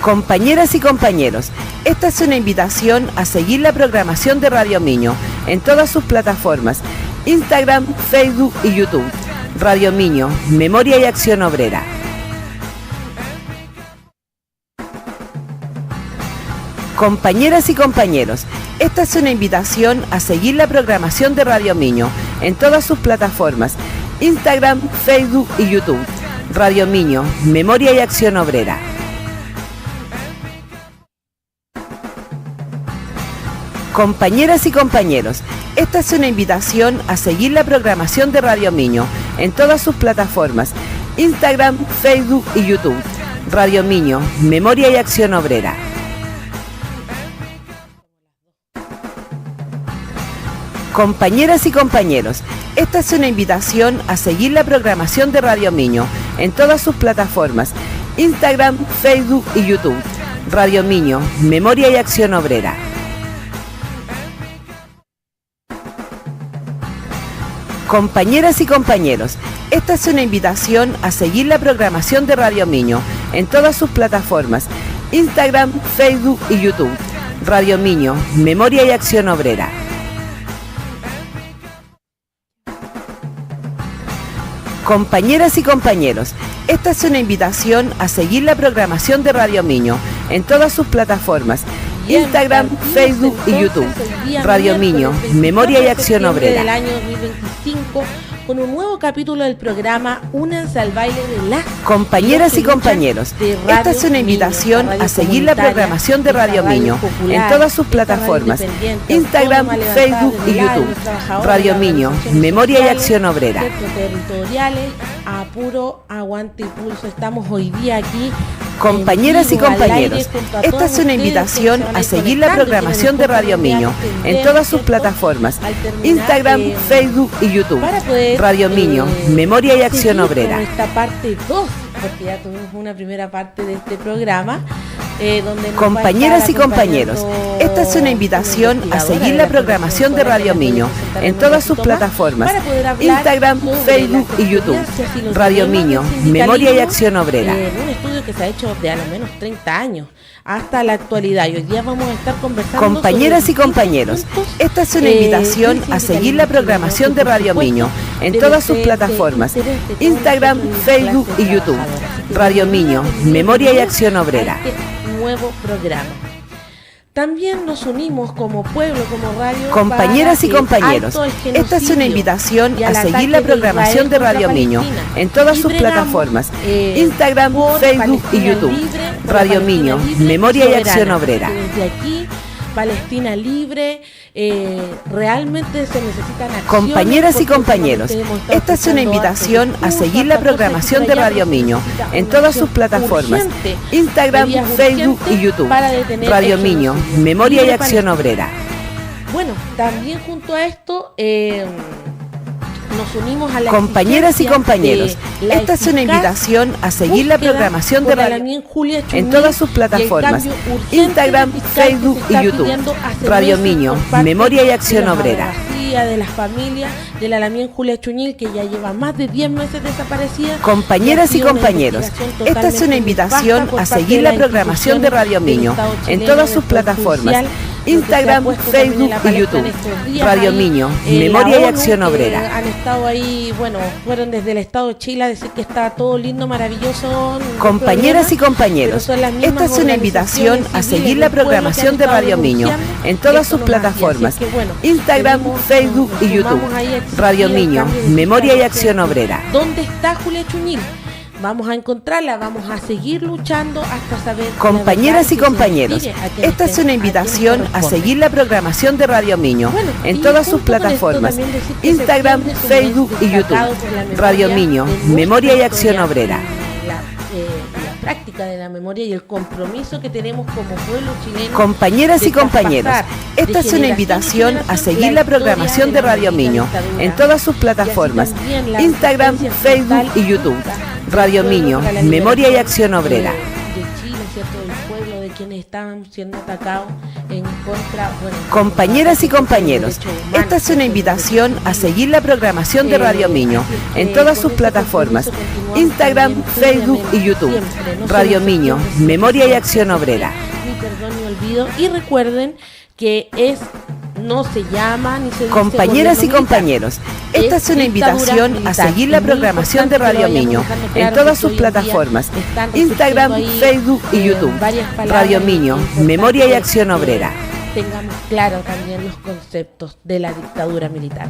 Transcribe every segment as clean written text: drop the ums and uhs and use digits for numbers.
Compañeras y compañeros, esta es una invitación a seguir la programación de Radio Miño en todas sus plataformas, Instagram, Facebook y YouTube. Radio Miño, Memoria y Acción Obrera. Compañeras y compañeros, esta es una invitación a seguir la programación de Radio Miño en todas sus plataformas, Instagram, Facebook y YouTube. Radio Miño, Memoria y Acción Obrera. Compañeras y compañeros, esta es una invitación a seguir la programación de Radio Miño en todas sus plataformas, Instagram, Facebook y YouTube. Radio Miño, Memoria y Acción Obrera. Compañeras y compañeros, esta es una invitación a seguir la programación de Radio Miño en todas sus plataformas, Instagram, Facebook y YouTube. Radio Miño, Memoria y Acción Obrera. Compañeras y compañeros, esta es una invitación a seguir la programación de Radio Miño en todas sus plataformas, Instagram, Facebook y YouTube. Radio Miño, Memoria y Acción Obrera. Compañeras y compañeros, esta es una invitación a seguir la programación de Radio Miño en todas sus plataformas, Instagram, Facebook y YouTube. Radio Miño, Memoria y Acción Obrera. Del año 2025, con un nuevo capítulo del programa Únanse al baile de las compañeras y compañeros, esta es una invitación a seguir la programación de Radio Miño en todas sus plataformas, Instagram, Facebook y YouTube. Radio Miño, Memoria y Acción Obrera. Territoriales, a puro aguante y pulso. Estamos hoy día aquí. Compañeras y compañeros, esta es una invitación a seguir la programación de Radio Miño en todas sus plataformas, Instagram, Facebook y YouTube. Radio Miño, Memoria y Acción Obrera. Esta parte 2, porque ya tuvimos una primera parte de este programa. Compañeras y compañeros, esta es una invitación a seguir la programación de Radio Miño en todas sus plataformas, Instagram, Facebook y YouTube. Radio Miño, Memoria y Acción Obrera. Un estudio que se ha hecho de a lo menos 30 años hasta la actualidad, y hoy día vamos a estar conversando. Compañeras y compañeros, esta es una invitación a seguir la programación de Radio Miño en todas sus plataformas, Instagram, Facebook y YouTube. Radio Miño, Memoria y Acción Obrera. Nuevo programa. También nos unimos como pueblo, como radio. Compañeras y compañeros, esta es una invitación a seguir la programación de Radio Miño en todas sus plataformas, Instagram, Facebook y YouTube. Radio Miño, Memoria y Acción Obrera. Desde aquí, Palestina libre, realmente se necesitan acciones. Compañeras y compañeros, esta es una invitación a seguir la programación de Radio Miño en todas sus plataformas, Instagram, Facebook y YouTube. Radio Miño, Memoria y Acción Obrera. Bueno, también junto a esto nos unimos a la compañeras y compañeros, esta es una invitación a seguir la programación de Radio en todas sus plataformas, Instagram, Facebook y YouTube. Radio Miño, Memoria y Acción Obrera. De las familias de la Lamien Julia Chuñil, que ya lleva más de 10 meses desaparecida. Compañeras y compañeros, esta es una invitación a seguir la programación de Radio Miño en todas sus plataformas, Instagram, Facebook y YouTube. Radio Miño, Memoria y Acción Obrera. Han estado ahí, bueno, fueron desde el Estado de Chile a decir que está todo lindo, maravilloso. Compañeras y compañeros, esta es una invitación a seguir la programación de Radio Miño en todas sus plataformas, Instagram, Facebook y YouTube. Radio Miño, Memoria y Acción Obrera. ¿Dónde está Julia Chuñil? Vamos a encontrarla, vamos a seguir luchando hasta saber. Compañeras y compañeros, esta es una invitación a seguir la programación de Radio Miño en todas sus plataformas, Instagram, Facebook y YouTube. Radio Miño, Memoria y Acción Obrera. La práctica de la memoria y el compromiso que tenemos como pueblo chileno. Compañeras y compañeros, esta es una invitación a seguir la programación de Radio Miño en todas sus plataformas, Instagram, Facebook y YouTube. Radio Miño, Memoria y Acción Obrera. ¿cierto?, del pueblo, de quienes estaban siendo atacados en contra, bueno, compañeras y compañeros, esta es una invitación a seguir la programación de Radio Miño en todas sus plataformas, Instagram, Facebook y YouTube. Radio Miño, Memoria y Acción Obrera. Ni perdón ni olvido. Y recuerden que no se llama ni se dice compañeras y compañeros, esta es una invitación a seguir la programación de Radio Miño en todas sus plataformas, Instagram, Facebook y YouTube. Radio Miño, Memoria y Acción Obrera. Tengamos claro también los conceptos de la dictadura militar.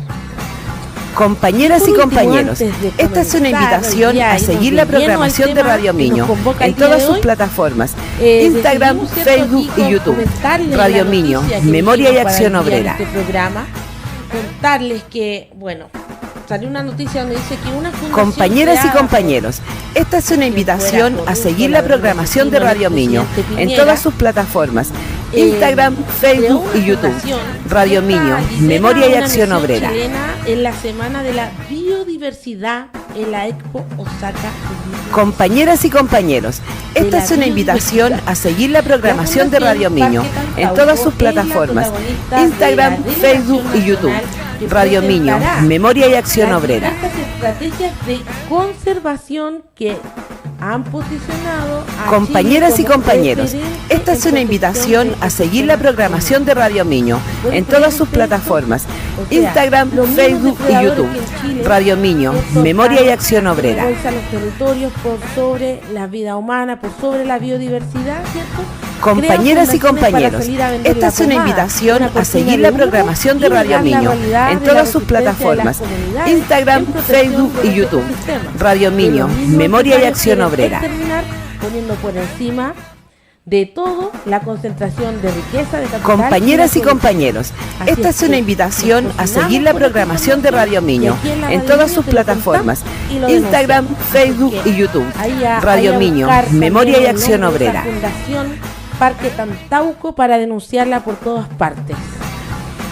Compañeras y compañeros, esta es una invitación a seguir la programación de Radio Miño en todas sus plataformas, Instagram, Facebook y YouTube. Radio Miño, Memoria y Acción Obrera. Este programa, contarles que, bueno, salió una noticia donde dice que una fundación compañeras y compañeros, esta es una invitación a seguir la programación de Radio Miño en todas sus plataformas, Instagram, Facebook y YouTube. Radio Miño, Memoria y Acción Obrera. En la Semana de la Biodiversidad en la Expo Osaka. Compañeras y compañeros, esta es una invitación a seguir la programación de Radio Miño en todas sus plataformas, Instagram, Facebook y YouTube. Radio Miño, Memoria y Acción Obrera. Estas estrategias de conservación que han posicionado a compañeras y compañeros, esta es una invitación a seguir la programación de Radio Miño en todas sus plataformas, Instagram, Facebook y YouTube. Radio Miño, Memoria y Acción Obrera. A los territorios por sobre la vida humana, por sobre la biodiversidad, ¿cierto? Compañeras y compañeros, esta es una invitación a seguir la programación de Radio Miño en todas sus plataformas, Instagram, Facebook y YouTube. Radio Miño, Memoria y Acción Obrera. Terminar poniendo por encima de todo la concentración de riqueza de capital. Compañeras y compañeros, esta es una invitación a seguir la programación de Radio Miño en todas sus plataformas, Instagram, Facebook y YouTube. Radio Miño, Memoria y Acción Obrera. Parque Tantauco para denunciarla por todas partes.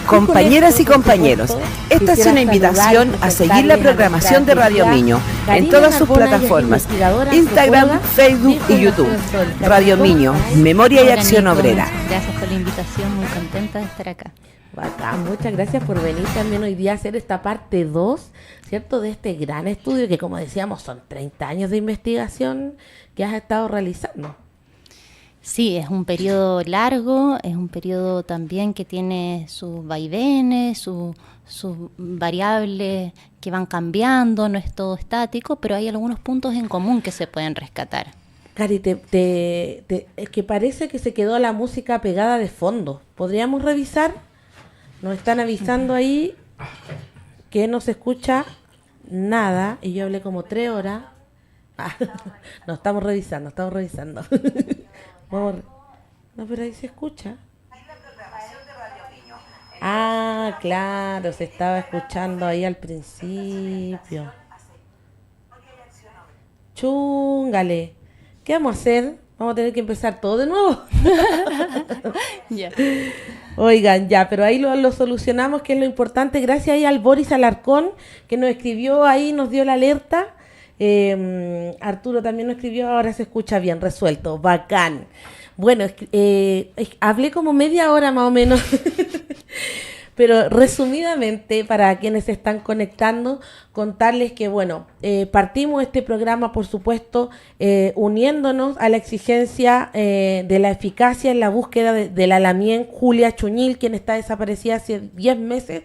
Compañeras y compañeros, esta es una invitación a seguir la programación de Radio Miño en todas sus plataformas, Instagram, Facebook y YouTube. Radio Miño, Memoria y Acción Obrera. Gracias por la invitación, muy contenta de estar acá. Bacán, muchas gracias por venir también hoy día a hacer esta parte 2, ¿cierto? De este gran estudio que, como decíamos, son 30 años de investigación que has estado realizando. Sí, es un periodo largo, es un periodo también que tiene sus vaivenes, sus variables que van cambiando, no es todo estático, pero hay algunos puntos en común que se pueden rescatar. Cari, es que parece que se quedó la música pegada de fondo. ¿Podríamos revisar? Nos están avisando ahí que no se escucha nada y yo hablé como 3 horas. No, estamos revisando. No, pero ahí se escucha. Ah, claro, se estaba escuchando ahí al principio. Chúngale. ¿Qué vamos a hacer? Vamos a tener que empezar todo de nuevo. Ya. Oigan, ya, pero ahí lo solucionamos, que es lo importante. Gracias ahí al Boris Alarcón, que nos escribió ahí, nos dio la alerta. Arturo también nos escribió, ahora se escucha bien, resuelto, bacán. Bueno, hablé como media hora más o menos, pero resumidamente, para quienes se están conectando, contarles que, bueno, partimos este programa, por supuesto, uniéndonos a la exigencia de la eficacia en la búsqueda de la Lamien Julia Chuñil, quien está desaparecida hace 10 meses,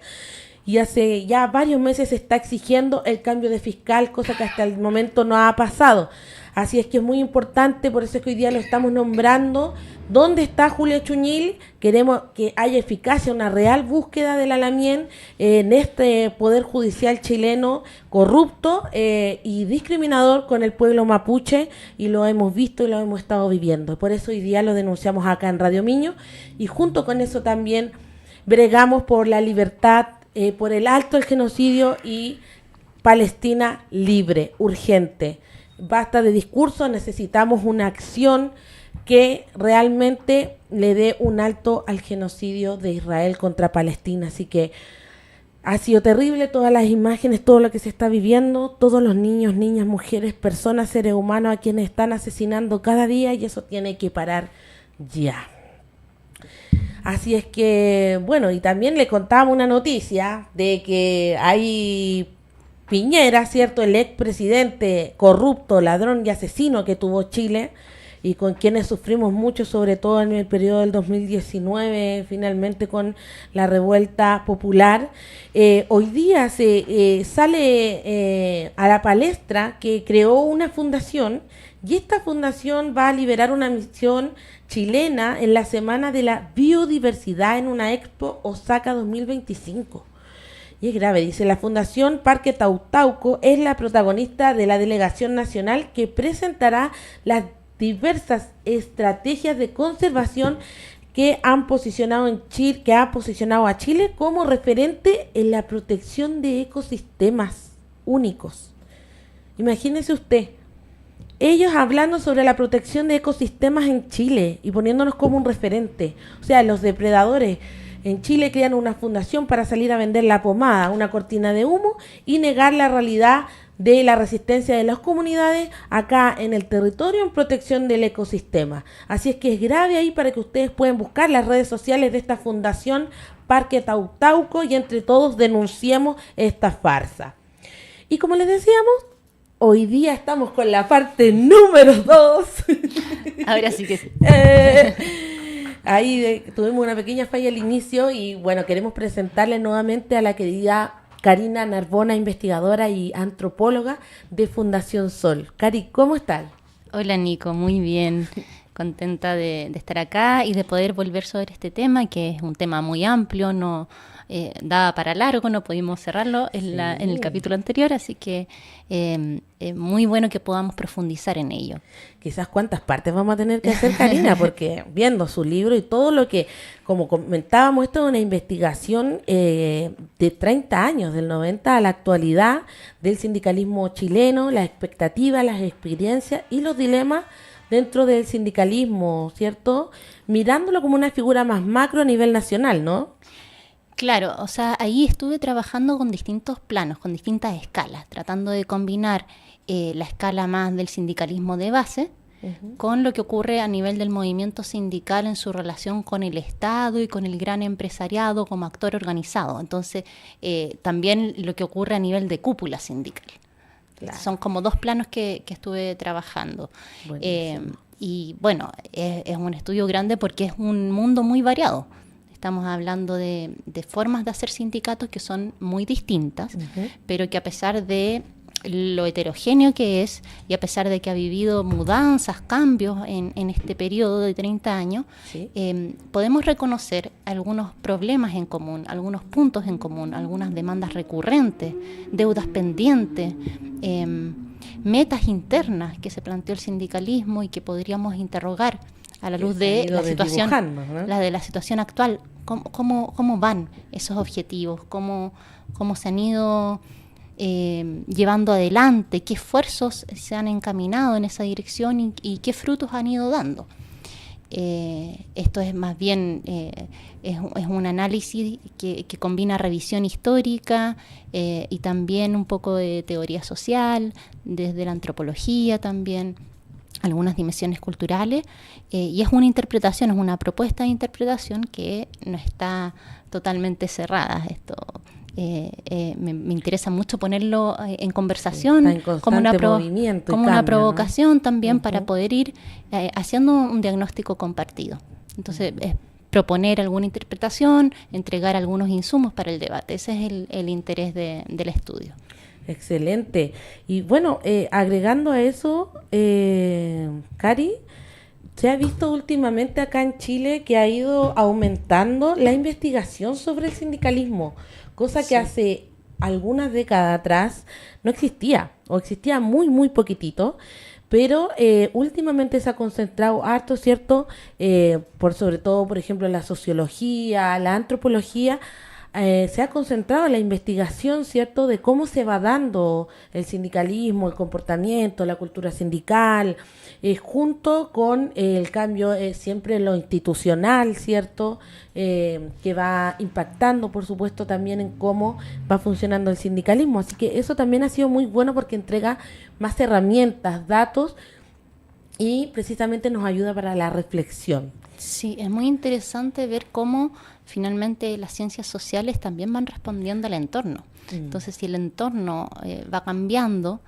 y hace ya varios meses se está exigiendo el cambio de fiscal, cosa que hasta el momento no ha pasado. Así es que es muy importante, por eso es que hoy día lo estamos nombrando. ¿Dónde está Julia Chuñil? Queremos que haya eficacia, una real búsqueda de la Lamien en este poder judicial chileno corrupto y discriminador con el pueblo mapuche, y lo hemos visto y lo hemos estado viviendo. Por eso hoy día lo denunciamos acá en Radio Miño, y junto con eso también bregamos por la libertad, por el alto el genocidio y Palestina libre, urgente. Basta de discurso, necesitamos una acción que realmente le dé un alto al genocidio de Israel contra Palestina. Así que Ha sido terrible todas las imágenes, todo lo que se está viviendo, todos los niños, niñas, mujeres, personas, seres humanos a quienes están asesinando cada día, y eso tiene que parar ya. Así es que, bueno, y también le contaba una noticia de que hay Piñera, ¿cierto? El expresidente corrupto, ladrón y asesino que tuvo Chile, y con quienes sufrimos mucho, sobre todo en el periodo del 2019, finalmente con la revuelta popular. Hoy día se sale a la palestra que creó una fundación, y esta fundación va a liberar una misión chilena en la Semana de la Biodiversidad en una Expo Osaka 2025. Y es grave, dice, la Fundación Parque Tautauco es la protagonista de la delegación nacional que presentará las diversas estrategias de conservación que han posicionado a Chile como referente en la protección de ecosistemas únicos. Imagínese usted, ellos hablando sobre la protección de ecosistemas en Chile y poniéndonos como un referente. O sea, los depredadores en Chile crean una fundación para salir a vender la pomada, una cortina de humo, y negar la realidad de la resistencia de las comunidades acá en el territorio en protección del ecosistema. Así es que es grave ahí, para que ustedes puedan buscar las redes sociales de esta fundación Parque Tautauco y entre todos denunciemos esta farsa. Y como les decíamos, hoy día estamos con la parte número 2. Ahora sí que sí. Ahí tuvimos una pequeña falla al inicio y bueno, queremos presentarle nuevamente a la querida Karina Narbona, investigadora y antropóloga de Fundación Sol. Cari, ¿cómo estás? Hola Nico, muy bien. Contenta de estar acá y de poder volver sobre este tema, que es un tema muy amplio, no daba para largo, no pudimos cerrarlo en el capítulo anterior, así que muy bueno que podamos profundizar en ello. Quizás cuántas partes vamos a tener que hacer, Karina, porque viendo su libro y todo lo que, como comentábamos, esto es una investigación de 30 años, del 90 a la actualidad, del sindicalismo chileno, las expectativas, las experiencias y los dilemas dentro del sindicalismo, ¿cierto? Mirándolo como una figura más macro a nivel nacional, ¿no? Claro, o sea, ahí estuve trabajando con distintos planos, con distintas escalas, tratando de combinar la escala más del sindicalismo de base con lo que ocurre a nivel del movimiento sindical en su relación con el Estado y con el gran empresariado como actor organizado. Entonces, también lo que ocurre a nivel de cúpula sindical. Claro. Son como dos planos que estuve trabajando. Y bueno, es un estudio grande porque es un mundo muy variado. Estamos hablando de formas de hacer sindicatos que son muy distintas, pero que a pesar de lo heterogéneo que es, y a pesar de que ha vivido mudanzas, cambios en este periodo de 30 años, ¿sí? Podemos reconocer algunos problemas en común, algunos puntos en común, algunas demandas recurrentes, deudas pendientes, metas internas que se planteó el sindicalismo y que podríamos interrogar a la luz de la situación, ¿no? La de la situación actual. ¿Cómo van esos objetivos? ¿Cómo se han ido llevando adelante? ¿Qué esfuerzos se han encaminado en esa dirección y qué frutos han ido dando? Esto es más bien es un análisis que combina revisión histórica y también un poco de teoría social, desde la antropología también, algunas dimensiones culturales, y es una interpretación, es una propuesta de interpretación que no está totalmente cerrada. Esto me interesa mucho ponerlo en conversación, como una provocación, ¿no? También para poder ir haciendo un diagnóstico compartido. Entonces, proponer alguna interpretación, entregar algunos insumos para el debate. Ese es el interés del estudio. Excelente. Y bueno, agregando a eso, Cari, se ha visto últimamente acá en Chile que ha ido aumentando la investigación sobre el sindicalismo, cosa que hace algunas décadas atrás no existía, o existía muy, muy poquitito, pero últimamente se ha concentrado harto, ¿cierto? Sobre todo, por ejemplo, la sociología, la antropología, se ha concentrado en la investigación, ¿cierto?, de cómo se va dando el sindicalismo, el comportamiento, la cultura sindical, junto con el cambio siempre en lo institucional, ¿cierto?, que va impactando, por supuesto, también en cómo va funcionando el sindicalismo. Así que eso también ha sido muy bueno porque entrega más herramientas, datos y precisamente nos ayuda para la reflexión. Sí, es muy interesante ver cómo finalmente las ciencias sociales también van respondiendo al entorno. Entonces, si el entorno va cambiando,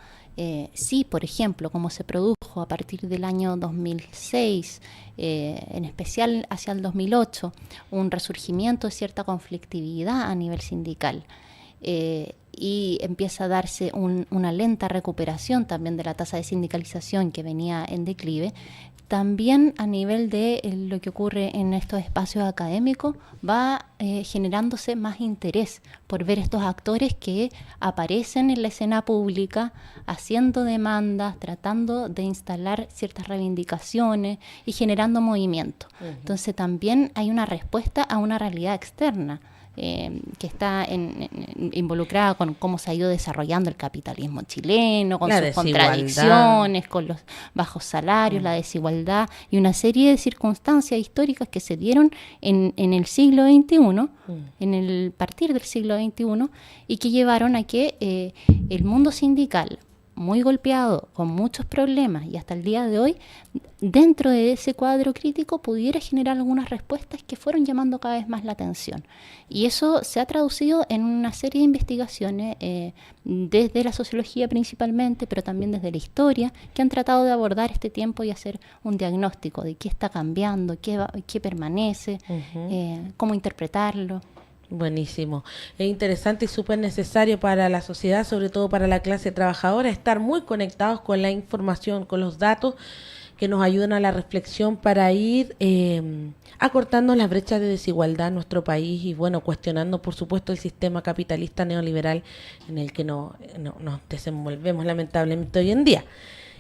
sí, por ejemplo, como se produjo a partir del año 2006, en especial hacia el 2008, un resurgimiento de cierta conflictividad a nivel sindical. Y empieza a darse una lenta recuperación también de la tasa de sindicalización que venía en declive. También a nivel de lo que ocurre en estos espacios académicos va generándose más interés por ver estos actores que aparecen en la escena pública haciendo demandas, tratando de instalar ciertas reivindicaciones y generando movimiento. Entonces también hay una respuesta a una realidad externa que está involucrada con cómo se ha ido desarrollando el capitalismo chileno, con sus contradicciones, con los bajos salarios, la desigualdad y una serie de circunstancias históricas que se dieron en el siglo XXI, en el partir del siglo XXI, y que llevaron a que el mundo sindical, muy golpeado, con muchos problemas, y hasta el día de hoy, dentro de ese cuadro crítico pudiera generar algunas respuestas que fueron llamando cada vez más la atención. Y eso se ha traducido en una serie de investigaciones, desde la sociología principalmente, pero también desde la historia, que han tratado de abordar este tiempo y hacer un diagnóstico de qué está cambiando, qué permanece, cómo interpretarlo. Buenísimo. Es interesante y súper necesario para la sociedad, sobre todo para la clase trabajadora, estar muy conectados con la información, con los datos que nos ayudan a la reflexión para ir acortando las brechas de desigualdad en nuestro país y, bueno, cuestionando, por supuesto, el sistema capitalista neoliberal en el que nos desenvolvemos lamentablemente hoy en día.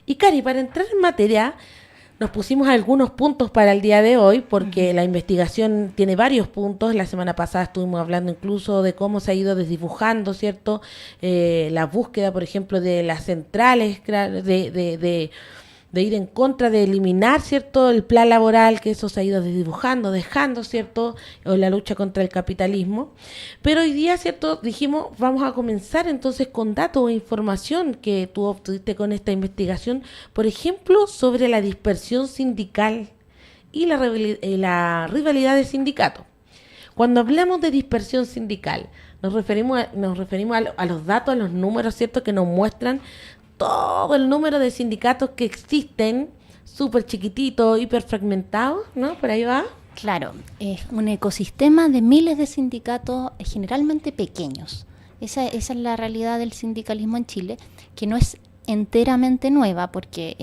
Y, Cari, para entrar en materia, nos pusimos algunos puntos para el día de hoy porque la investigación tiene varios puntos. La semana pasada estuvimos hablando incluso de cómo se ha ido desdibujando, ¿cierto? La búsqueda, por ejemplo, de las centrales, de ir en contra, de eliminar, ¿cierto?, el plan laboral, que eso se ha ido desdibujando, dejando, ¿cierto?, o la lucha contra el capitalismo. Pero hoy día, ¿cierto?, dijimos, vamos a comenzar entonces con datos o información que tú obtuviste con esta investigación, por ejemplo, sobre la dispersión sindical y la rivalidad de sindicatos. Cuando hablamos de dispersión sindical, nos referimos a los datos, a los números, ¿cierto?, que nos muestran todo el número de sindicatos que existen, súper chiquititos, hiper fragmentados, ¿no? Por ahí va. Claro, es un ecosistema de miles de sindicatos generalmente pequeños. Esa es la realidad del sindicalismo en Chile, que no es enteramente nueva, porque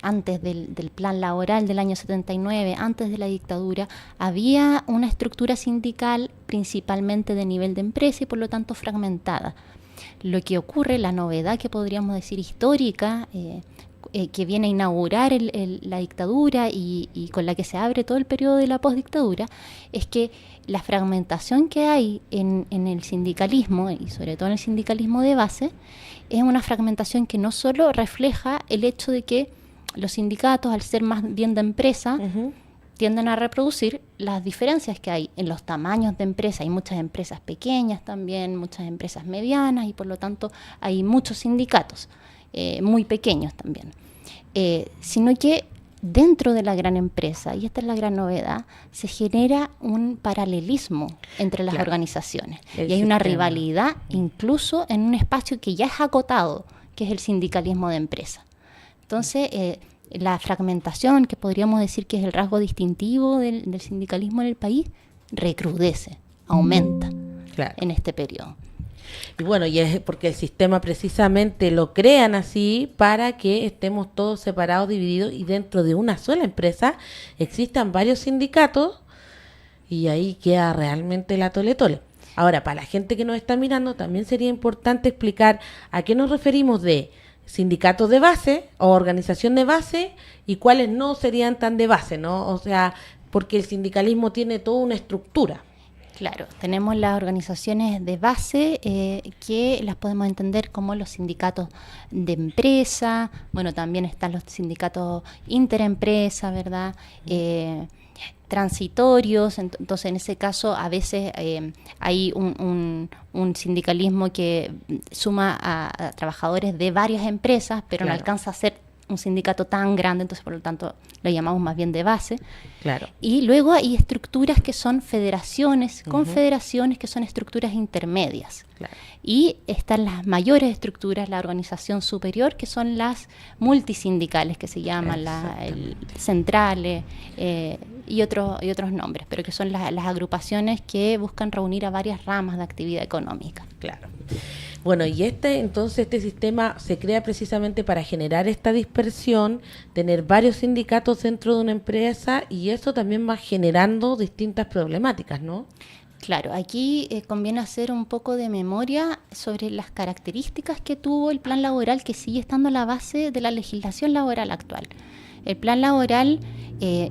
antes del plan laboral del año 79, antes de la dictadura, había una estructura sindical principalmente de nivel de empresa y por lo tanto fragmentada. Lo que ocurre, la novedad que podríamos decir histórica, que viene a inaugurar la dictadura y con la que se abre todo el periodo de la postdictadura, es que la fragmentación que hay en el sindicalismo, y sobre todo en el sindicalismo de base, es una fragmentación que no solo refleja el hecho de que los sindicatos, al ser más bien de empresa, tienden a reproducir las diferencias que hay en los tamaños de empresa. Hay muchas empresas pequeñas también, muchas empresas medianas y por lo tanto hay muchos sindicatos muy pequeños también. Sino que dentro de la gran empresa, y esta es la gran novedad, se genera un paralelismo entre las organizaciones. Y hay una rivalidad incluso en un espacio que ya es acotado, que es el sindicalismo de empresa. Entonces, la fragmentación, que podríamos decir que es el rasgo distintivo del sindicalismo en el país, recrudece, aumenta en este periodo. Y bueno, y es porque el sistema precisamente lo crean así para que estemos todos separados, divididos, y dentro de una sola empresa existan varios sindicatos y ahí queda realmente la tole-tole. Ahora, para la gente que nos está mirando, también sería importante explicar a qué nos referimos de sindicatos de base o organización de base y cuáles no serían tan de base, ¿no? O sea, porque el sindicalismo tiene toda una estructura. Claro, tenemos las organizaciones de base que las podemos entender como los sindicatos de empresa, bueno, también están los sindicatos interempresa, ¿verdad? Transitorios, entonces en ese caso a veces hay un sindicalismo que suma a trabajadores de varias empresas, pero no alcanza a ser un sindicato tan grande, entonces por lo tanto lo llamamos más bien de base. Claro. Y luego hay estructuras que son federaciones, confederaciones que son estructuras intermedias. Claro. Y están las mayores estructuras, la organización superior, que son las multisindicales, que se llaman centrales y otros nombres, pero que son las agrupaciones que buscan reunir a varias ramas de actividad económica. Claro. Bueno, y entonces este sistema se crea precisamente para generar esta dispersión, tener varios sindicatos dentro de una empresa, y eso también va generando distintas problemáticas, ¿no? Claro, aquí conviene hacer un poco de memoria sobre las características que tuvo el plan laboral, que sigue estando a la base de la legislación laboral actual. El plan laboral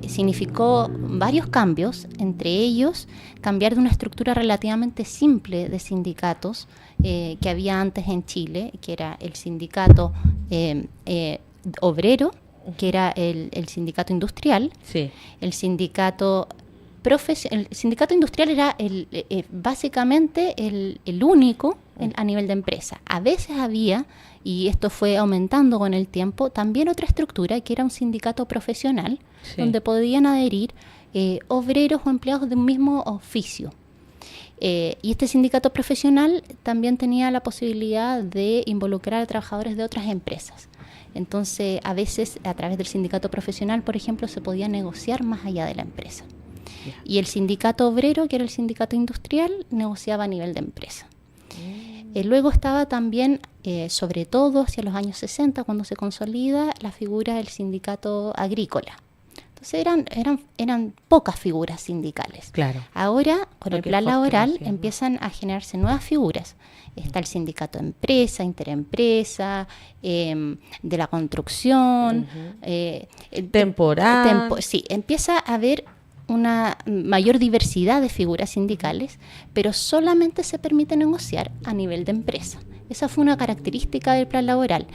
significó varios cambios, entre ellos cambiar de una estructura relativamente simple de sindicatos que había antes en Chile, que era el sindicato obrero, que era el sindicato industrial, sí. El sindicato industrial era básicamente el único a nivel de empresa. A veces había, y esto fue aumentando con el tiempo, también otra estructura que era un sindicato profesional, sí, donde podían adherir obreros o empleados de un mismo oficio. Y este sindicato profesional también tenía la posibilidad de involucrar a trabajadores de otras empresas. Entonces, a veces, a través del sindicato profesional, por ejemplo, se podía negociar más allá de la empresa. Yeah. Y el sindicato obrero, que era el sindicato industrial, negociaba a nivel de empresa. Luego estaba también, sobre todo hacia los años 60, cuando se consolida la figura del sindicato agrícola. Entonces eran pocas figuras sindicales. Claro. Ahora, con el plan laboral, empiezan a generarse nuevas figuras. Está el sindicato empresa, interempresa, de la construcción. Temporal. Sí, empieza a haber una mayor diversidad de figuras sindicales, pero solamente se permite negociar a nivel de empresa. Esa fue una característica del plan laboral.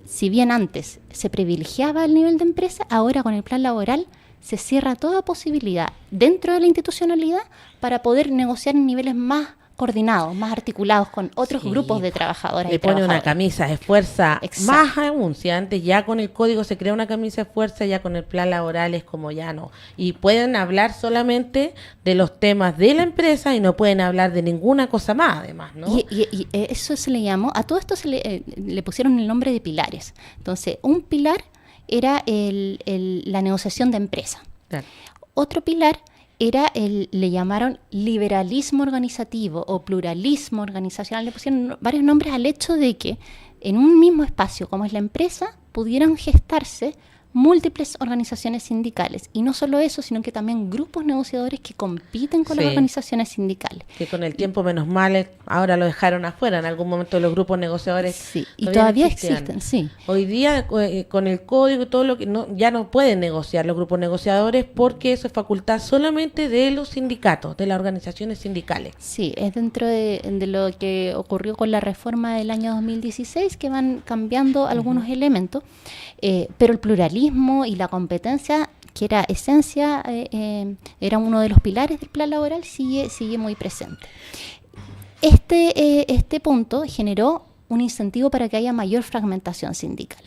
Si bien antes se privilegiaba el nivel de empresa, ahora con el plan laboral se cierra toda posibilidad dentro de la institucionalidad para poder negociar en niveles más coordinados, más articulados con otros grupos de trabajadoras y trabajadores. Le pone una camisa de fuerza. Exacto. Más aún, si antes ya con el código se crea una camisa de fuerza, ya con el plan laboral es como ya no. Y pueden hablar solamente de los temas de la empresa y no pueden hablar de ninguna cosa más, además, ¿no? Y eso se le llamó, a todo esto le pusieron el nombre de pilares. Entonces, un pilar era la negociación de empresa. Claro. Otro pilar era le llamaron liberalismo organizativo o pluralismo organizacional. Le pusieron varios nombres al hecho de que en un mismo espacio, como es la empresa, pudieran gestarse múltiples organizaciones sindicales. Y no solo eso, sino que también grupos negociadores que compiten con las organizaciones sindicales. Que con el tiempo, menos mal, ahora lo dejaron afuera. En algún momento los grupos negociadores todavía existen, sí. Hoy día, con el código y todo lo que ya no pueden negociar los grupos negociadores, porque eso es facultad solamente de los sindicatos, de las organizaciones sindicales. Sí, es dentro de lo que ocurrió con la reforma del año 2016, que van cambiando algunos elementos, pero el pluralismo y la competencia, que era esencia, era uno de los pilares del plan laboral, sigue muy presente. Este punto generó un incentivo para que haya mayor fragmentación sindical.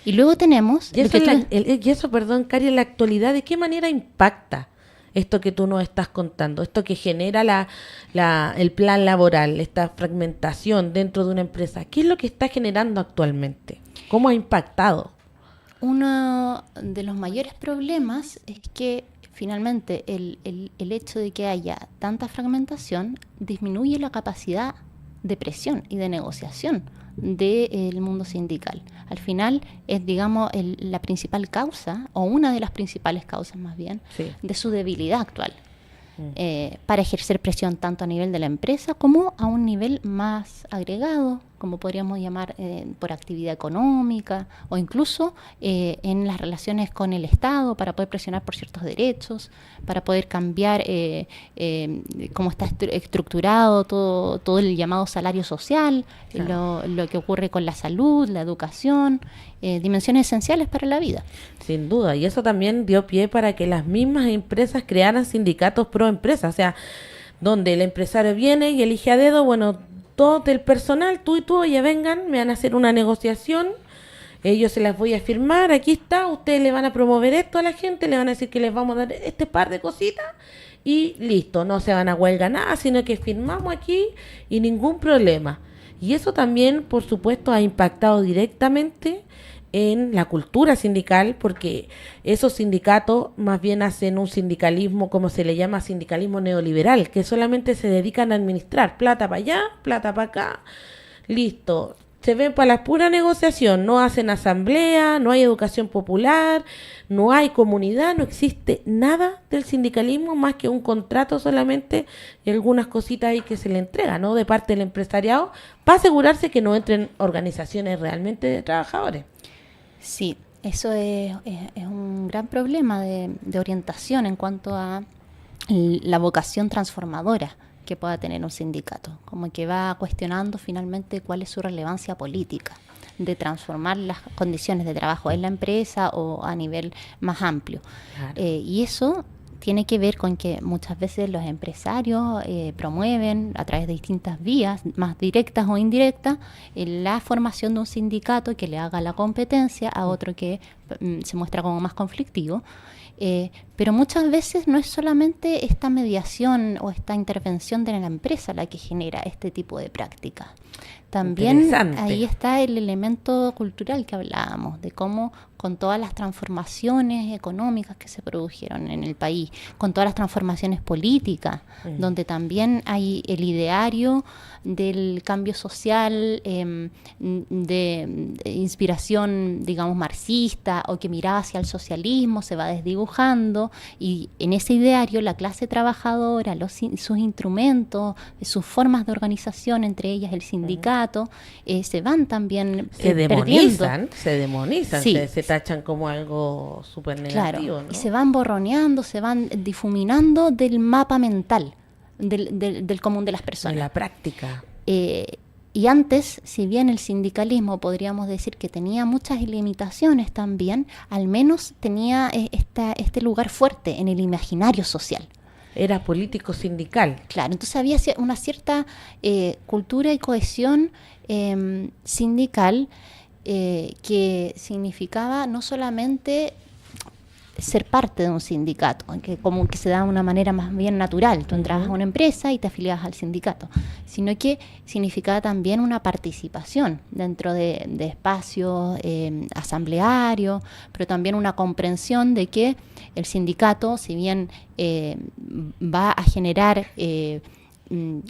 Y luego tenemos... Y eso, perdón, Cari, en la actualidad, ¿de qué manera impacta esto que tú nos estás contando? Esto que genera el plan laboral, esta fragmentación dentro de una empresa. ¿Qué es lo que está generando actualmente? ¿Cómo ha impactado? Uno de los mayores problemas es que finalmente el hecho de que haya tanta fragmentación disminuye la capacidad de presión y de negociación del mundo sindical. Al final es, digamos, la principal causa, o una de las principales causas más bien, de su debilidad actual. Para ejercer presión tanto a nivel de la empresa como a un nivel más agregado, como podríamos llamar por actividad económica, o incluso en las relaciones con el Estado para poder presionar por ciertos derechos, para poder cambiar cómo está estructurado todo el llamado salario social, claro. lo que ocurre con la salud, la educación, dimensiones esenciales para la vida. Sin duda, y eso también dio pie para que las mismas empresas crearan sindicatos pro empresa, o sea, donde el empresario viene y elige a dedo, bueno, todo el personal, tú y tú, oye, vengan, me van a hacer una negociación, ellos se las voy a firmar, aquí está, ustedes le van a promover esto a la gente, le van a decir que les vamos a dar este par de cositas y listo, no se van a huelga nada, sino que firmamos aquí y ningún problema. Y eso también, por supuesto, ha impactado directamente en la cultura sindical, porque esos sindicatos más bien hacen un sindicalismo, como se le llama, sindicalismo neoliberal, que solamente se dedican a administrar plata para allá, plata para acá, listo. Se ven para la pura negociación, no hacen asamblea, no hay educación popular, no hay comunidad, no existe nada del sindicalismo más que un contrato solamente y algunas cositas ahí que se le entrega, ¿no? De parte del empresariado, para asegurarse que no entren organizaciones realmente de trabajadores. Sí, eso es un gran problema de orientación en cuanto a la vocación transformadora que pueda tener un sindicato, como que va cuestionando finalmente cuál es su relevancia política de transformar las condiciones de trabajo en la empresa o a nivel más amplio. Claro. Y eso tiene que ver con que muchas veces los empresarios promueven a través de distintas vías, más directas o indirectas, la formación de un sindicato que le haga la competencia a otro que se muestra como más conflictivo. Pero muchas veces no es solamente esta mediación o esta intervención de la empresa la que genera este tipo de prácticas. También ahí está el elemento cultural que hablábamos, de cómo con todas las transformaciones económicas que se produjeron en el país, con todas las transformaciones políticas, donde también hay el ideario del cambio social, de inspiración, digamos, marxista, o que miraba hacia el socialismo, se va desdibujando, y en ese ideario la clase trabajadora, sus instrumentos, sus formas de organización, entre ellas el sindicato, se van también perdiendo. Se demonizan, sí. se tachan como algo súper negativo. Claro, ¿no? Y se van borroneando, se van difuminando del mapa mental, del común de las personas. En la práctica. Y antes, si bien el sindicalismo podríamos decir que tenía muchas limitaciones también, al menos tenía este lugar fuerte en el imaginario social. Era político sindical. Claro, entonces había una cierta cultura y cohesión sindical que significaba no solamente ser parte de un sindicato, que como que se da de una manera más bien natural, tú entrabas a una empresa y te afiliabas al sindicato, sino que significaba también una participación dentro de espacios asamblearios, pero también una comprensión de que el sindicato, si bien va a generar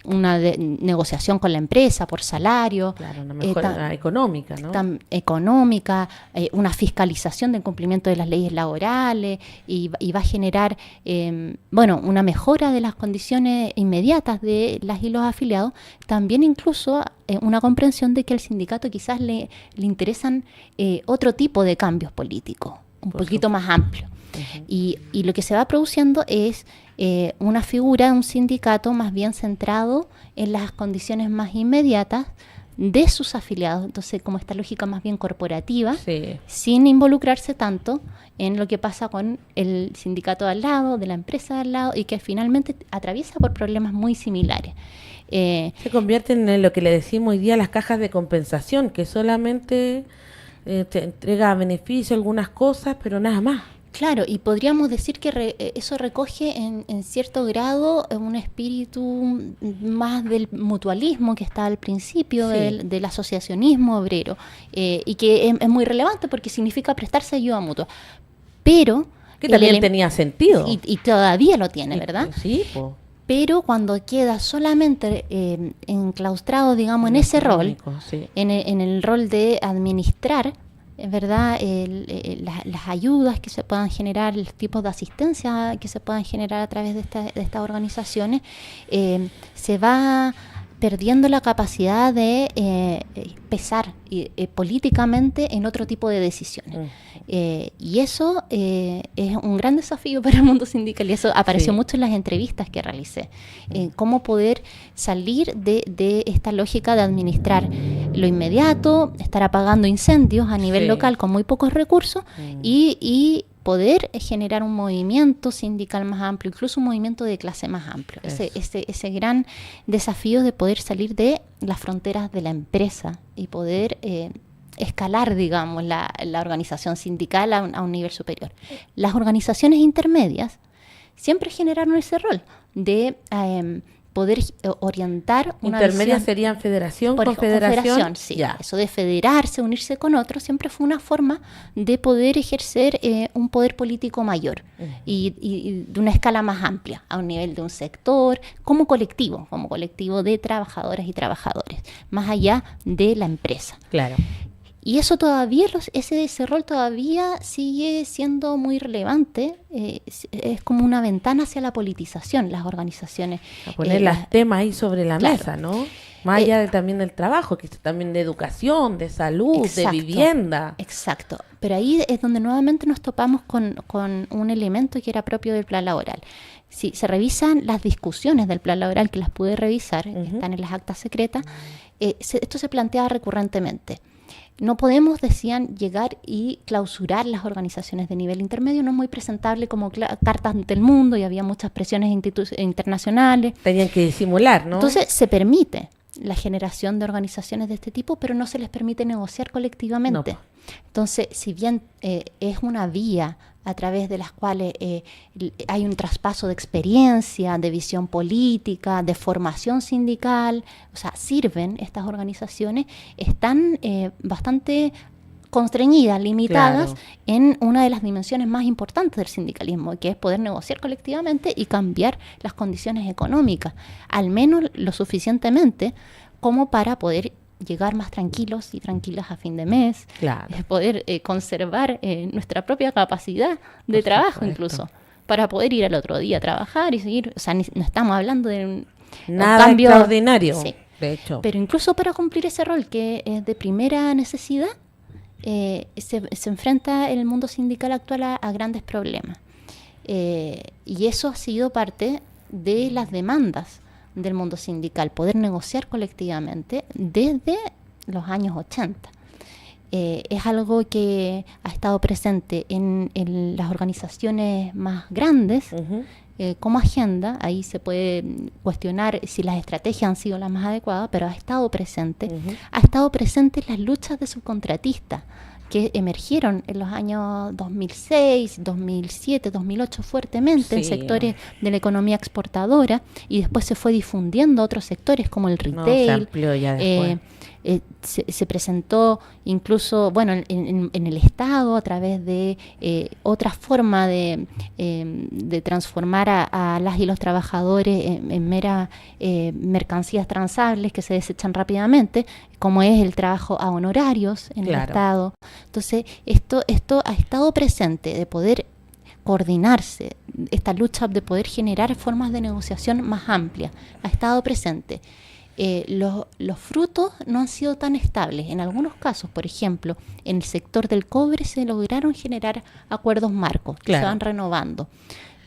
una negociación con la empresa por salario, claro, una mejora económica, ¿no? Económica, una fiscalización del cumplimiento de las leyes laborales, y va a generar una mejora de las condiciones inmediatas de las y los afiliados, también incluso una comprensión de que al sindicato quizás le interesan otro tipo de cambios políticos, un poquito más amplios. Y lo que se va produciendo es una figura de un sindicato más bien centrado en las condiciones más inmediatas de sus afiliados. Entonces, como esta lógica más bien corporativa, sí, sin involucrarse tanto en lo que pasa con el sindicato de al lado, de la empresa de al lado, y que finalmente atraviesa por problemas muy similares. Se convierten en lo que le decimos hoy día las cajas de compensación, que solamente te entrega beneficio, algunas cosas, pero nada más. Claro, y podríamos decir que eso recoge en cierto grado un espíritu más del mutualismo que está al principio, sí, del asociacionismo obrero, y que es muy relevante porque significa prestarse ayuda mutua. Pero que también tenía sentido. Y todavía lo tiene, ¿verdad? Sí, pues. Pero cuando queda solamente enclaustrado, digamos, en ese rol, sí, en el rol de administrar, ¿verdad? Las ayudas que se puedan generar, los tipos de asistencia que se puedan generar a través de estas organizaciones, se va perdiendo la capacidad de pesar políticamente en otro tipo de decisiones. Y eso es un gran desafío para el mundo sindical, y eso apareció mucho en las entrevistas que realicé. Cómo poder salir de esta lógica de administrar lo inmediato, estar apagando incendios a nivel local con muy pocos recursos y poder generar un movimiento sindical más amplio, incluso un movimiento de clase más amplio. Ese gran desafío de poder salir de las fronteras de la empresa y poder escalar, digamos, la organización sindical a un nivel superior. Las organizaciones intermedias siempre generaron ese rol de poder orientar una intermedias visión. serían federación, Por confederación. Sí. Eso de federarse, unirse con otros, siempre fue una forma de poder ejercer un poder político mayor y de una escala más amplia, a un nivel de un sector, como colectivo de trabajadoras y trabajadores, más allá de la empresa. Claro. Y eso todavía, ese rol todavía sigue siendo muy relevante. Es como una ventana hacia la politización, las organizaciones. A poner los temas ahí sobre la mesa, ¿no? Más allá también del trabajo, que es también de educación, de salud, de vivienda. Exacto. Pero ahí es donde nuevamente nos topamos con un elemento que era propio del plan laboral. Si se revisan las discusiones del plan laboral, que las pude revisar, que están en las actas secretas, esto se planteaba recurrentemente. No podemos, decían, llegar y clausurar las organizaciones de nivel intermedio, no es muy presentable como cartas ante el mundo y había muchas presiones internacionales. Tenían que disimular, ¿no? Entonces se permite la generación de organizaciones de este tipo, pero no se les permite negociar colectivamente. No. Entonces, si bien es una vía a través de las cuales hay un traspaso de experiencia, de visión política, de formación sindical, o sea, sirven estas organizaciones, están bastante constreñidas, limitadas en una de las dimensiones más importantes del sindicalismo, que es poder negociar colectivamente y cambiar las condiciones económicas, al menos lo suficientemente como para poder llegar más tranquilos y tranquilas a fin de mes, poder conservar nuestra propia capacidad de trabajo incluso, para poder ir al otro día a trabajar y seguir, o sea, no estamos hablando de nada cambio extraordinario, de hecho. Pero incluso para cumplir ese rol que es de primera necesidad, se enfrenta el mundo sindical actual a grandes problemas. Y eso ha sido parte de las demandas del mundo sindical, poder negociar colectivamente desde los años 80. Es algo que ha estado presente en las organizaciones más grandes como agenda. Ahí se puede cuestionar si las estrategias han sido las más adecuadas, pero ha estado presente. Ha estado presente en las luchas de subcontratistas que emergieron en los años 2006, 2007, 2008 fuertemente en sectores de la economía exportadora, y después se fue difundiendo a otros sectores como el retail. Se amplió ya después. Se presentó incluso, bueno, en el Estado a través de otra forma de transformar a las y los trabajadores en meras mercancías transables que se desechan rápidamente, como es el trabajo a honorarios en el Estado. Entonces, esto ha estado presente, de poder coordinarse, esta lucha de poder generar formas de negociación más amplias, ha estado presente. Los frutos no han sido tan estables. En algunos casos, por ejemplo, en el sector del cobre se lograron generar acuerdos marcos que se van renovando,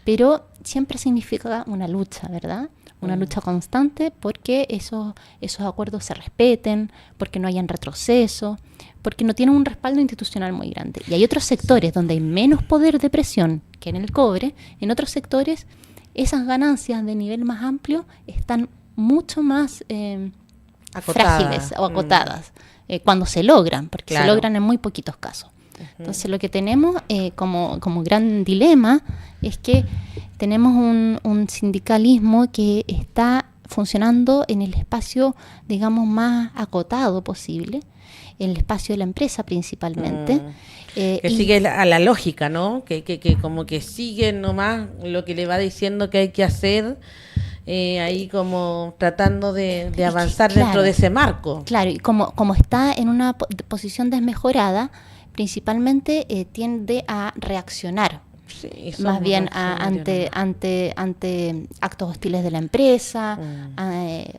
pero siempre significa una lucha, ¿verdad? Una lucha constante porque esos acuerdos se respeten, porque no hayan retroceso, porque no tienen un respaldo institucional muy grande. Y hay otros sectores donde hay menos poder de presión que en el cobre. En otros sectores esas ganancias de nivel más amplio están mucho más frágiles o acotadas cuando se logran, porque se logran en muy poquitos casos. Entonces lo que tenemos como gran dilema es que tenemos un sindicalismo que está funcionando en el espacio, digamos, más acotado posible, en el espacio de la empresa principalmente. Que sigue a la lógica, ¿no? Que como que sigue nomás lo que le va diciendo que hay que hacer, ahí como tratando de avanzar dentro de ese marco. Claro, y como está en una posición desmejorada, principalmente tiende a reaccionar Sí, más bien reaccionarios, ante actos hostiles de la empresa,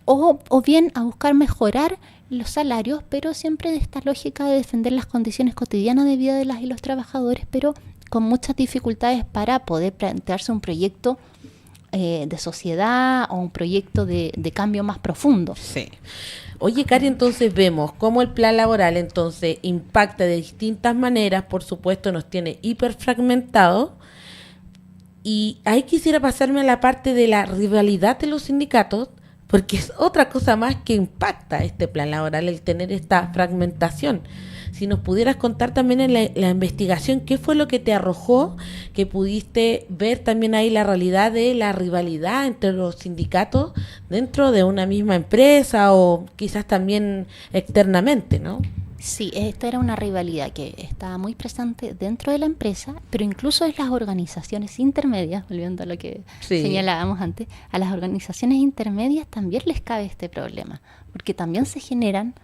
o bien a buscar mejorar los salarios, pero siempre de esta lógica de defender las condiciones cotidianas de vida de las y los trabajadores, pero con muchas dificultades para poder plantearse un proyecto de sociedad o un proyecto de cambio más profundo. Sí. Oye, Cari, entonces vemos cómo el plan laboral entonces impacta de distintas maneras, por supuesto nos tiene hiperfragmentado, y ahí quisiera pasarme a la parte de la rivalidad de los sindicatos, porque es otra cosa más que impacta este plan laboral, el tener esta fragmentación. Si nos pudieras contar también en la investigación, ¿qué fue lo que te arrojó, que pudiste ver también ahí la realidad de la rivalidad entre los sindicatos dentro de una misma empresa o quizás también externamente, ¿no? Sí, esta era una rivalidad que estaba muy presente dentro de la empresa, pero incluso en las organizaciones intermedias, volviendo a lo que señalábamos antes, a las organizaciones intermedias también les cabe este problema, porque también se generan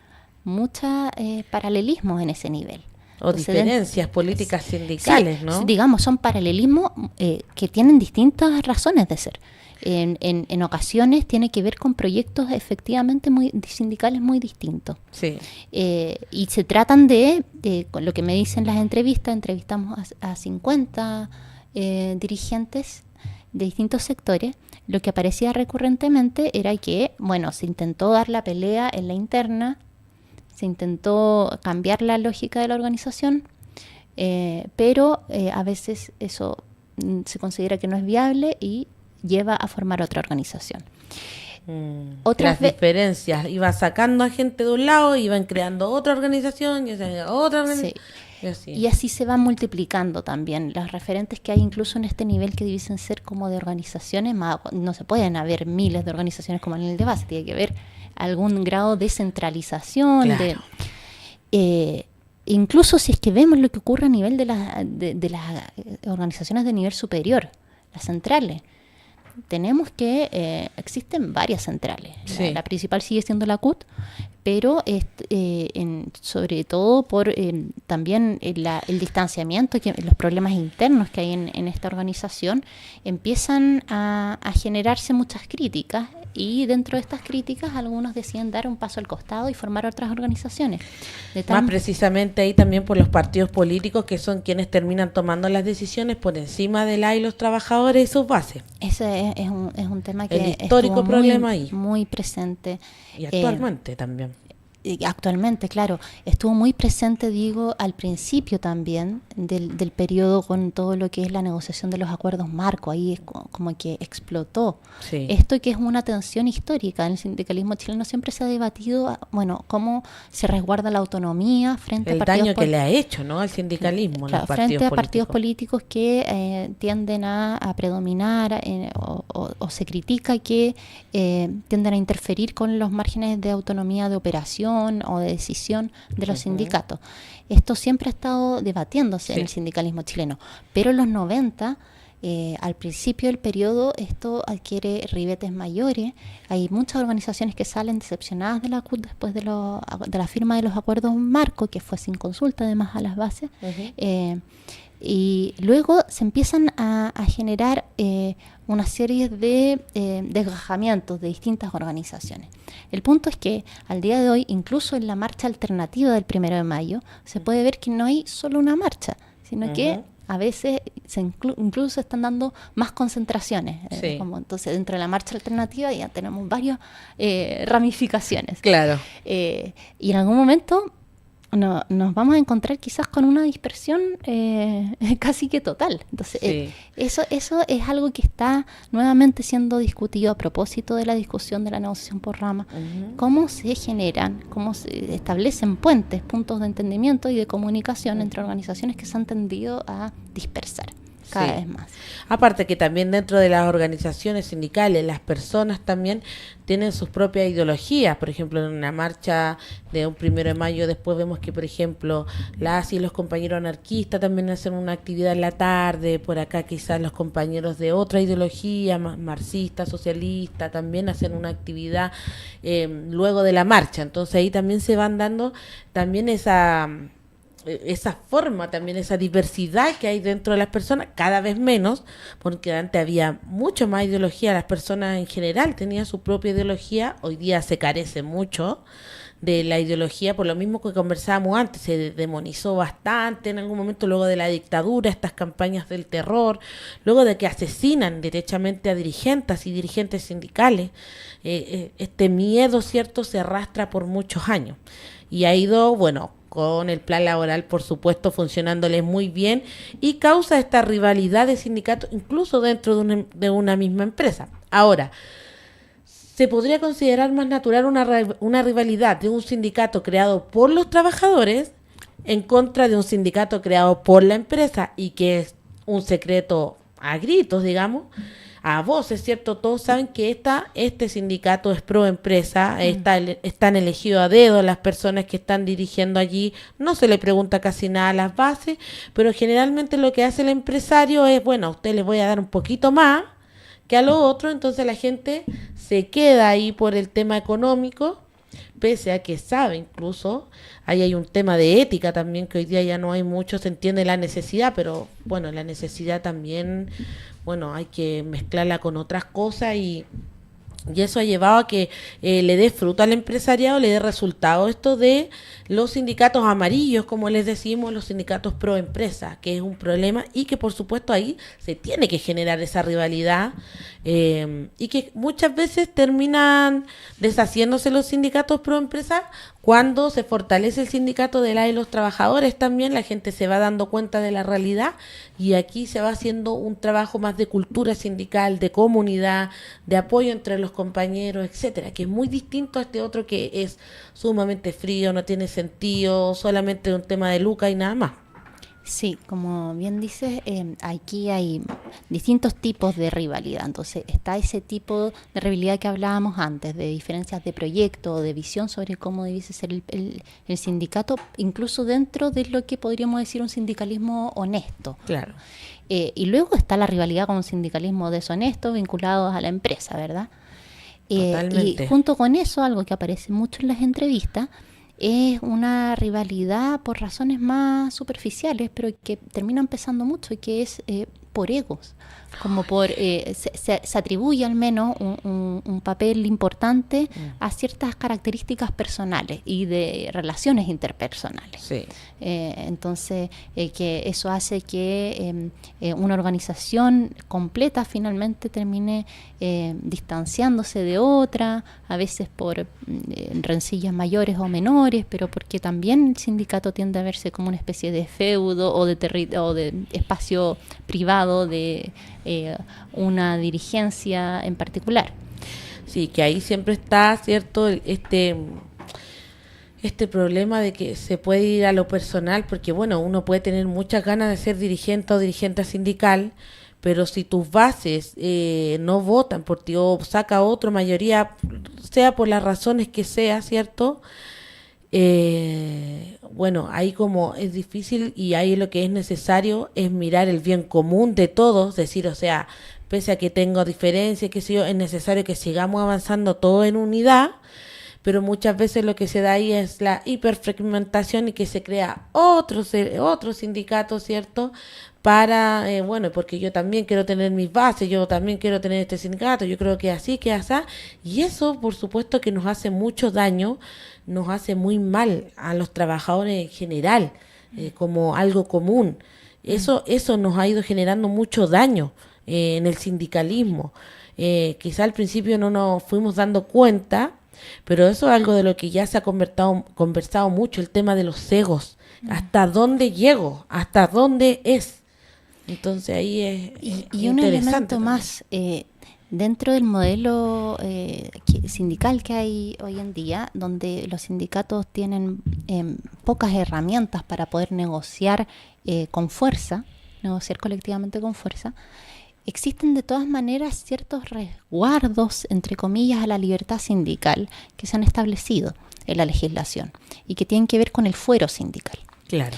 muchos paralelismos en ese nivel. O entonces, diferencias políticas sindicales, sí, ¿no? Digamos, son paralelismos que tienen distintas razones de ser. En ocasiones tiene que ver con proyectos efectivamente muy sindicales muy distintos. Sí. Y se tratan de con lo que me dicen las entrevistas, entrevistamos a 50 dirigentes de distintos sectores. Lo que aparecía recurrentemente era que, bueno, se intentó dar la pelea en la interna, se intentó cambiar la lógica de la organización, pero a veces eso se considera que no es viable y lleva a formar otra organización. Las diferencias, iba sacando a gente de un lado, iban creando otra organización, y otra organización. Sí. Y así se van multiplicando también los referentes que hay incluso en este nivel que dicen ser como de organizaciones, no se pueden haber miles de organizaciones como en el de base, tiene que haber algún grado de centralización, claro. Incluso si es que vemos lo que ocurre a nivel de las organizaciones de nivel superior, las centrales. Tenemos que existen varias centrales. Sí. La principal sigue siendo la CUT, pero sobre todo por también el distanciamiento, los problemas internos que hay en esta organización, empiezan a generarse muchas críticas, y dentro de estas críticas algunos deciden dar un paso al costado y formar otras organizaciones. Más precisamente ahí también por los partidos políticos, que son quienes terminan tomando las decisiones por encima de la y los trabajadores y sus bases. Ese es un tema que el histórico problema ahí. Muy presente. Y actualmente también. Actualmente, claro, estuvo muy presente, digo, al principio también del periodo con todo lo que es la negociación de los acuerdos marco, ahí es como que explotó. Sí. Esto que es una tensión histórica en el sindicalismo chileno, siempre se ha debatido, bueno, cómo se resguarda la autonomía frente a partidos daño que le ha hecho, ¿no?, al sindicalismo, claro, frente a partidos políticos que tienden a predominar o se critica que tienden a interferir con los márgenes de autonomía de operación o de decisión de los sindicatos. Esto siempre ha estado debatiéndose en el sindicalismo chileno, pero en los 90, al principio del periodo, esto adquiere ribetes mayores. Hay muchas organizaciones que salen decepcionadas de la CUT después de la firma de los acuerdos marco, que fue sin consulta además a las bases. Y luego se empiezan a generar una serie de desgajamientos de distintas organizaciones. El punto es que al día de hoy, incluso en la marcha alternativa del 1 de mayo, se puede ver que no hay solo una marcha, sino que a veces incluso se están dando más concentraciones. Entonces, dentro de la marcha alternativa ya tenemos varias ramificaciones. Claro. Y en algún momento nos vamos a encontrar quizás con una dispersión casi que total. Entonces, eso es algo que está nuevamente siendo discutido a propósito de la discusión de la negociación por rama. Cómo se generan, cómo se establecen puentes, puntos de entendimiento y de comunicación entre organizaciones que se han tendido a dispersar cada vez más. Aparte que también dentro de las organizaciones sindicales, las personas también tienen sus propias ideologías. Por ejemplo, en una marcha de un 1 de mayo, después vemos que, por ejemplo, las y los compañeros anarquistas también hacen una actividad en la tarde. Por acá quizás los compañeros de otra ideología, marxista, socialista, también hacen una actividad luego de la marcha. Entonces ahí también se van dando también esa esa forma también, esa diversidad que hay dentro de las personas, cada vez menos, porque antes había mucho más ideología, las personas en general tenían su propia ideología, hoy día se carece mucho de la ideología, por lo mismo que conversábamos antes, se demonizó bastante en algún momento, luego de la dictadura, estas campañas del terror, luego de que asesinan derechamente a dirigentes y dirigentes sindicales, este miedo, ¿cierto?, se arrastra por muchos años, y ha ido, bueno, con el plan laboral, por supuesto, funcionándoles muy bien, y causa esta rivalidad de sindicatos, incluso dentro de una misma empresa. Ahora, ¿se podría considerar más natural una rivalidad de un sindicato creado por los trabajadores en contra de un sindicato creado por la empresa y que es un secreto a gritos, digamos, a voces, ¿cierto? Todos saben que este sindicato es pro empresa, están elegidos a dedo las personas que están dirigiendo allí, no se le pregunta casi nada a las bases, pero generalmente lo que hace el empresario es, bueno, a usted le voy a dar un poquito más que a lo otro, entonces la gente se queda ahí por el tema económico, pese a que sabe incluso, ahí hay un tema de ética también, que hoy día ya no hay mucho, se entiende la necesidad, pero bueno, la necesidad también, bueno, hay que mezclarla con otras cosas y eso ha llevado a que le dé fruto al empresariado, le dé resultado esto de los sindicatos amarillos, como les decimos, los sindicatos pro empresa, que es un problema y que por supuesto ahí se tiene que generar esa rivalidad y que muchas veces terminan deshaciéndose los sindicatos pro empresa cuando se fortalece el sindicato de los trabajadores también, la gente se va dando cuenta de la realidad y aquí se va haciendo un trabajo más de cultura sindical, de comunidad, de apoyo entre los compañeros, etcétera, que es muy distinto a este otro que es sumamente frío, no tiene sentido, solamente un tema de lucas y nada más. Sí, como bien dices, aquí hay distintos tipos de rivalidad. Entonces está ese tipo de rivalidad que hablábamos antes, de diferencias de proyecto, de visión sobre cómo debiese ser el sindicato, incluso dentro de lo que podríamos decir un sindicalismo honesto. Claro. Y luego está la rivalidad con un sindicalismo deshonesto vinculado a la empresa, ¿verdad? Y junto con eso, algo que aparece mucho en las entrevistas, es una rivalidad por razones más superficiales, pero que terminan pesando mucho y que es por egos, como por se atribuye al menos un papel importante a ciertas características personales y de relaciones interpersonales. Sí. Entonces, que eso hace que una organización completa finalmente termine distanciándose de otra, a veces por rencillas mayores o menores, pero porque también el sindicato tiende a verse como una especie de feudo o de espacio privado de una dirigencia en particular. Sí, que ahí siempre está, ¿cierto? Este problema de que se puede ir a lo personal, porque bueno, uno puede tener muchas ganas de ser dirigente o dirigente sindical, pero si tus bases no votan por ti o saca otra mayoría, sea por las razones que sea, ¿cierto? Bueno, ahí como es difícil y ahí lo que es necesario es mirar el bien común de todos, decir, o sea, pese a que tengo diferencias, qué sé yo, es necesario que sigamos avanzando todo en unidad, pero muchas veces lo que se da ahí es la hiperfragmentación y que se crea otro sindicato, ¿cierto? Para, bueno, porque yo también quiero tener mis bases, yo también quiero tener este sindicato, yo creo que así, que así, y eso por supuesto que nos hace mucho daño, nos hace muy mal a los trabajadores en general, como algo común. Eso nos ha ido generando mucho daño en el sindicalismo. Quizá al principio no nos fuimos dando cuenta, pero eso es algo de lo que ya se ha conversado mucho, el tema de los egos. ¿Hasta dónde llego? ¿Hasta dónde es? Entonces ahí es y un elemento más dentro del modelo sindical que hay hoy en día, donde los sindicatos tienen pocas herramientas para poder negociar con fuerza, negociar colectivamente con fuerza, existen de todas maneras ciertos resguardos, entre comillas, a la libertad sindical que se han establecido en la legislación y que tienen que ver con el fuero sindical. Claro.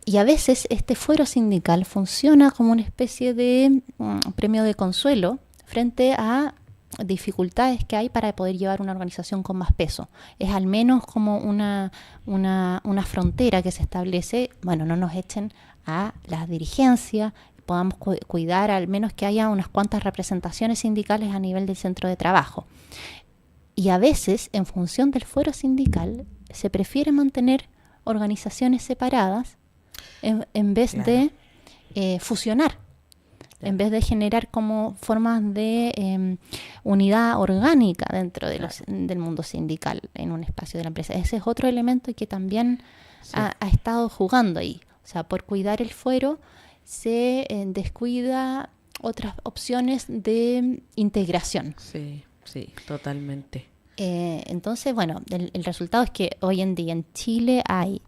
Y a veces este fuero sindical funciona como una especie de premio de consuelo frente a dificultades que hay para poder llevar una organización con más peso. Es al menos como una frontera que se establece, bueno, no nos echen a la dirigencia, podamos cuidar al menos que haya unas cuantas representaciones sindicales a nivel del centro de trabajo. Y a veces, en función del fuero sindical, se prefiere mantener organizaciones separadas en vez de fusionar. En vez de generar como formas de unidad orgánica dentro de del mundo sindical en un espacio de la empresa. Ese es otro elemento que también ha estado jugando ahí. O sea, por cuidar el fuero se descuida otras opciones de integración. Sí, totalmente. Entonces, bueno, el resultado es que hoy en día en Chile hay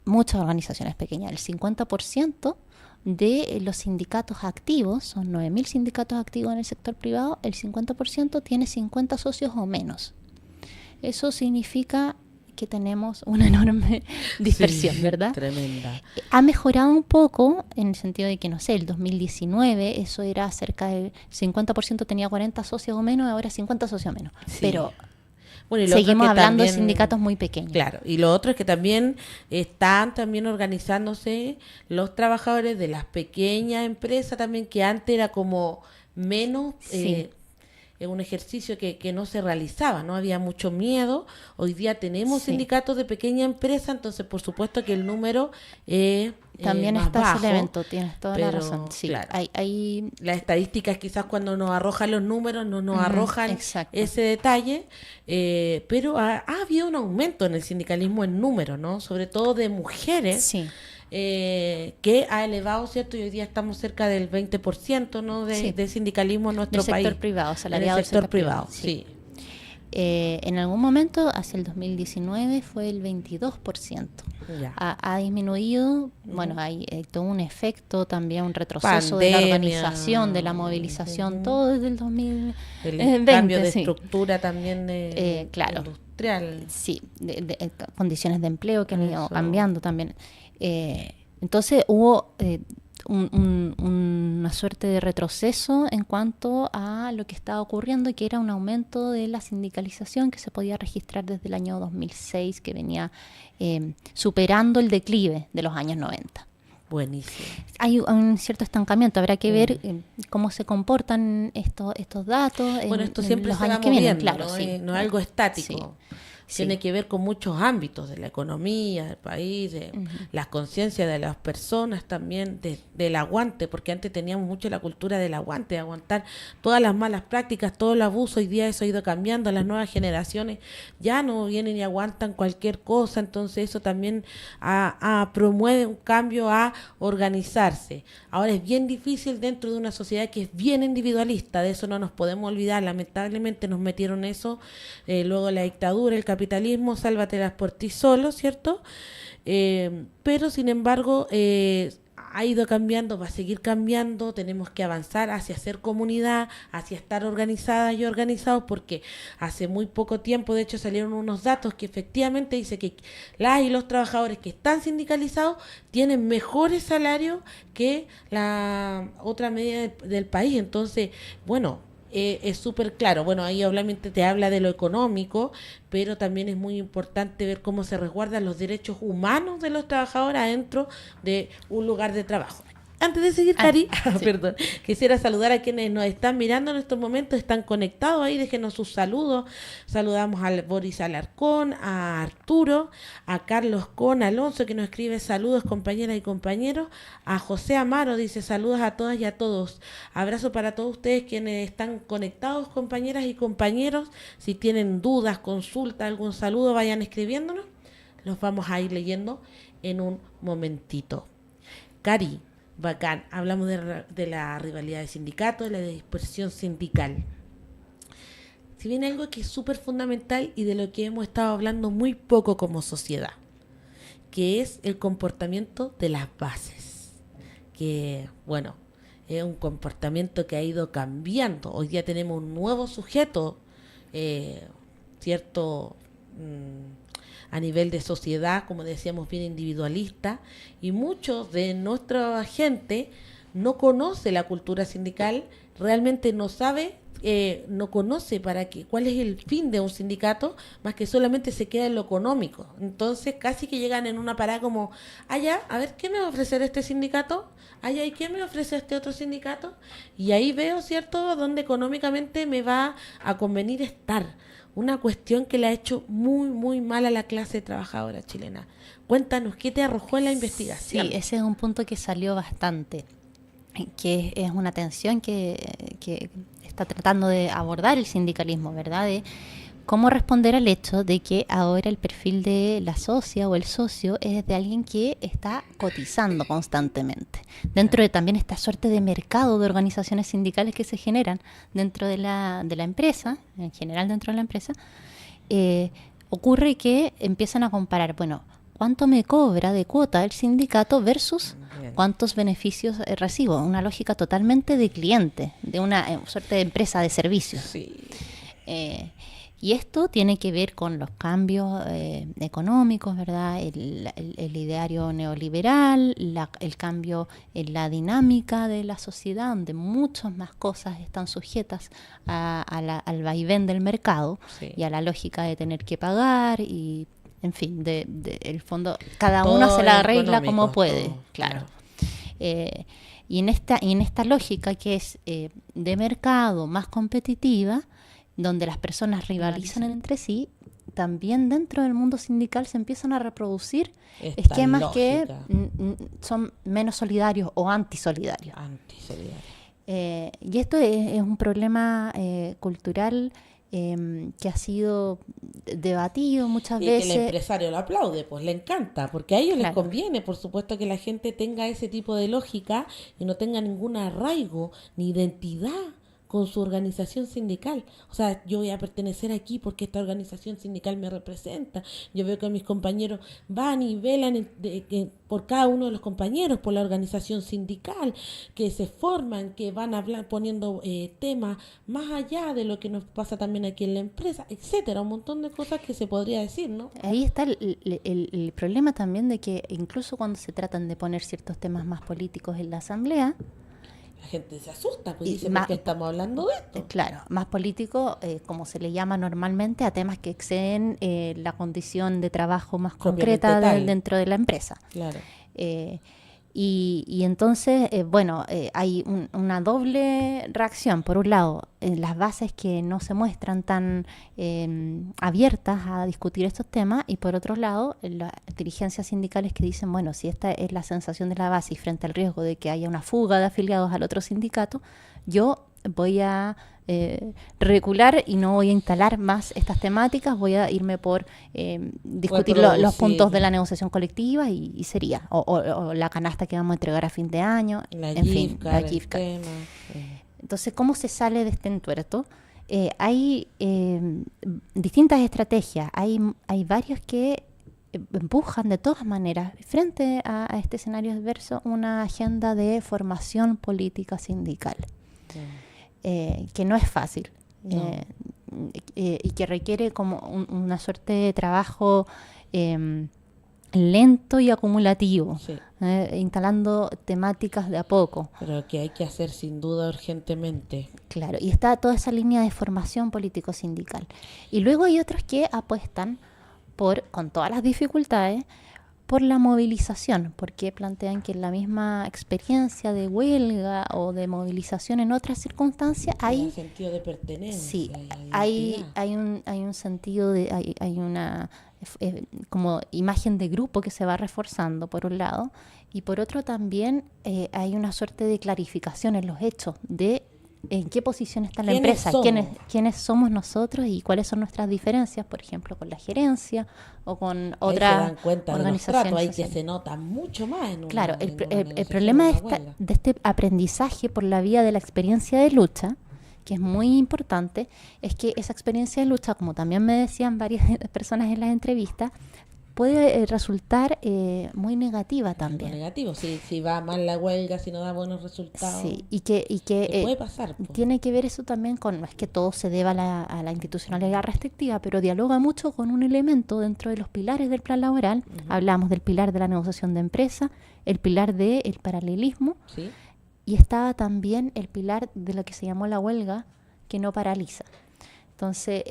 muchas organizaciones pequeñas. El 50% de los sindicatos activos, son 9.000 sindicatos activos en el sector privado, el 50% tiene 50 socios o menos. Eso significa que tenemos una enorme dispersión, ¿verdad? Tremenda. Ha mejorado un poco en el sentido de que, no sé, el 2019 eso era cerca del 50% tenía 40 socios o menos, ahora 50 socios o menos. Sí. Pero bueno, y seguimos hablando también, de sindicatos muy pequeños. Claro, y lo otro es que también están también organizándose los trabajadores de las pequeñas empresas también, que antes era como menos... un ejercicio que no se realizaba, no había mucho miedo. Hoy día tenemos sindicatos de pequeña empresa, entonces por supuesto que el número también más está bajo, ese elemento, tienes toda la razón. Sí, claro, hay las estadísticas quizás cuando nos arrojan los números no nos arrojan ese detalle, pero ha habido un aumento en el sindicalismo en número, ¿no? Sobre todo de mujeres. Sí. Que ha elevado, ¿cierto? Y hoy día estamos cerca del 20%, ¿no? de sindicalismo en nuestro país. Sector privado, asalariado del sector privado. Sí. En algún momento, hacia el 2019, fue el 22%. Ha disminuido, bueno, hay todo un efecto, también un retroceso de la organización, de la movilización, todo desde el 2020. El cambio de estructura también claro, industrial. Sí, de condiciones de empleo que han ido cambiando también. Entonces hubo una suerte de retroceso en cuanto a lo que estaba ocurriendo, y que era un aumento de la sindicalización que se podía registrar desde el año 2006, que venía superando el declive de los años 90. Buenísimo. Hay un cierto estancamiento, habrá que ver cómo se comportan estos datos. Bueno, esto siempre los se años va que moviendo, vienen, claro, no es algo estático. Sí. Tiene que ver con muchos ámbitos de la economía, del país, de las conciencias de las personas también, del aguante, porque antes teníamos mucho la cultura del aguante, de aguantar todas las malas prácticas, todo el abuso. Hoy día eso ha ido cambiando, las nuevas generaciones ya no vienen y aguantan cualquier cosa, entonces eso también promueve un cambio a organizarse. Ahora es bien difícil dentro de una sociedad que es bien individualista, de eso no nos podemos olvidar, lamentablemente nos metieron eso, luego la dictadura, el capitalismo, sálvatelas por ti solo, ¿cierto? Pero sin embargo ha ido cambiando, va a seguir cambiando, tenemos que avanzar hacia ser comunidad, hacia estar organizadas y organizados, porque hace muy poco tiempo, de hecho, salieron unos datos que efectivamente dice que las y los trabajadores que están sindicalizados tienen mejores salarios que la otra media del país. Entonces, bueno, es súper claro. Bueno, ahí obviamente te habla de lo económico, pero también es muy importante ver cómo se resguardan los derechos humanos de los trabajadores dentro de un lugar de trabajo. Antes de seguir, Cari, perdón, quisiera saludar a quienes nos están mirando en estos momentos, están conectados ahí, déjenos sus saludos. Saludamos a Boris Alarcón, a Arturo, a Carlos Con Alonso, que nos escribe saludos, compañeras y compañeros, a José Amaro, dice saludos a todas y a todos. Abrazo para todos ustedes quienes están conectados, compañeras y compañeros. Si tienen dudas, consultas, algún saludo, vayan escribiéndonos. Los vamos a ir leyendo en un momentito. Cari, bacán, hablamos de la rivalidad de sindicatos, de la dispersión sindical. Si viene algo que es súper fundamental y de lo que hemos estado hablando muy poco como sociedad, que es el comportamiento de las bases, que bueno, es un comportamiento que ha ido cambiando. Hoy día tenemos un nuevo sujeto, cierto, a nivel de sociedad, como decíamos, bien individualista, y muchos de nuestra gente no conoce la cultura sindical, realmente no sabe no conoce cuál es el fin de un sindicato, más que solamente se queda en lo económico. Entonces casi que llegan en una parada como, allá, a ver, ¿qué me va a ofrecer este sindicato? Allá, ¿y qué me ofrece este otro sindicato? Y ahí veo, ¿cierto?, dónde económicamente me va a convenir estar. Una cuestión que le ha hecho muy, muy mal a la clase trabajadora chilena. Cuéntanos, ¿qué te arrojó en la investigación? Sí, ese es un punto que salió bastante, que es una tensión que está tratando de abordar el sindicalismo, ¿verdad? De cómo responder al hecho de que ahora el perfil de la socia o el socio es de alguien que está cotizando constantemente. Dentro de también esta suerte de mercado de organizaciones sindicales que se generan dentro de la empresa, en general dentro de la empresa, ocurre que empiezan a comparar, bueno, ¿cuánto me cobra de cuota el sindicato versus cuántos beneficios recibo? Una lógica totalmente de cliente, de una suerte de empresa de servicios. Sí. Y esto tiene que ver con los cambios económicos, ¿verdad? El ideario neoliberal, el cambio en la dinámica de la sociedad, donde muchas más cosas están sujetas al vaivén del mercado, sí, y a la lógica de tener que pagar y, en fin, el fondo, cada todo uno se la arregla como puede, todo, claro. Y en esta lógica que es de mercado más competitiva, donde las personas rivalizan entre sí, también dentro del mundo sindical se empiezan a reproducir esquemas lógica que son menos solidarios o antisolidarios. Y esto es un problema cultural que ha sido debatido muchas veces. Y que el empresario lo aplaude, pues le encanta, porque a ellos les conviene, por supuesto, que la gente tenga ese tipo de lógica y no tenga ningún arraigo ni identidad con su organización sindical. O sea, yo voy a pertenecer aquí porque esta organización sindical me representa. Yo veo que mis compañeros van y velan por cada uno de los compañeros, por la organización sindical, que se forman, que van a hablar poniendo temas más allá de lo que nos pasa también aquí en la empresa, etcétera. Un montón de cosas que se podría decir, ¿no? Ahí está el problema también de que incluso cuando se tratan de poner ciertos temas más políticos en la asamblea, la gente se asusta, pues dice, ¿por qué estamos hablando de esto? Claro, más político, como se le llama normalmente, a temas que exceden la condición de trabajo más concreta dentro de la empresa. Claro. Y entonces, hay una doble reacción. Por un lado, las bases que no se muestran tan abiertas a discutir estos temas, y por otro lado, las dirigencias sindicales que dicen, bueno, si esta es la sensación de la base y frente al riesgo de que haya una fuga de afiliados al otro sindicato, yo voy a recular y no voy a instalar más estas temáticas, voy a irme por discutir los puntos de la negociación colectiva y sería, o la canasta que vamos a entregar a fin de año, la GIFCA. Entonces, ¿cómo se sale de este entuerto? Hay distintas estrategias, hay varios que empujan de todas maneras, frente a este escenario adverso, una agenda de formación política sindical. Que no es fácil, no. Y que requiere como una suerte de trabajo lento y acumulativo, sí, instalando temáticas de a poco. Pero que hay que hacer sin duda urgentemente. Claro, y está toda esa línea de formación político-sindical. Y luego hay otros que apuestan con todas las dificultades, por la movilización, porque plantean que en la misma experiencia de huelga o de movilización en otras circunstancias hay un sentido de pertenencia. Sí, hay un sentido hay una como imagen de grupo que se va reforzando por un lado, y por otro también hay una suerte de clarificación en los hechos de en qué posición está la empresa, quiénes somos nosotros y cuáles son nuestras diferencias, por ejemplo, con la gerencia o con otras organizaciones. Ahí que se nota mucho más. Claro, el problema de este aprendizaje por la vía de la experiencia de lucha, que es muy importante, es que esa experiencia de lucha, como también me decían varias personas en las entrevistas, puede resultar muy negativa también. Muy negativo, si va mal la huelga, si no da buenos resultados. Sí, y que puede pasar. Pues. Tiene que ver eso también con, no es que todo se deba a la institucionalidad restrictiva, pero dialoga mucho con un elemento dentro de los pilares del plan laboral. Uh-huh. Hablamos del pilar de la negociación de empresa, el pilar del paralelismo, ¿sí? Y estaba también el pilar de lo que se llamó la huelga, que no paraliza. Entonces,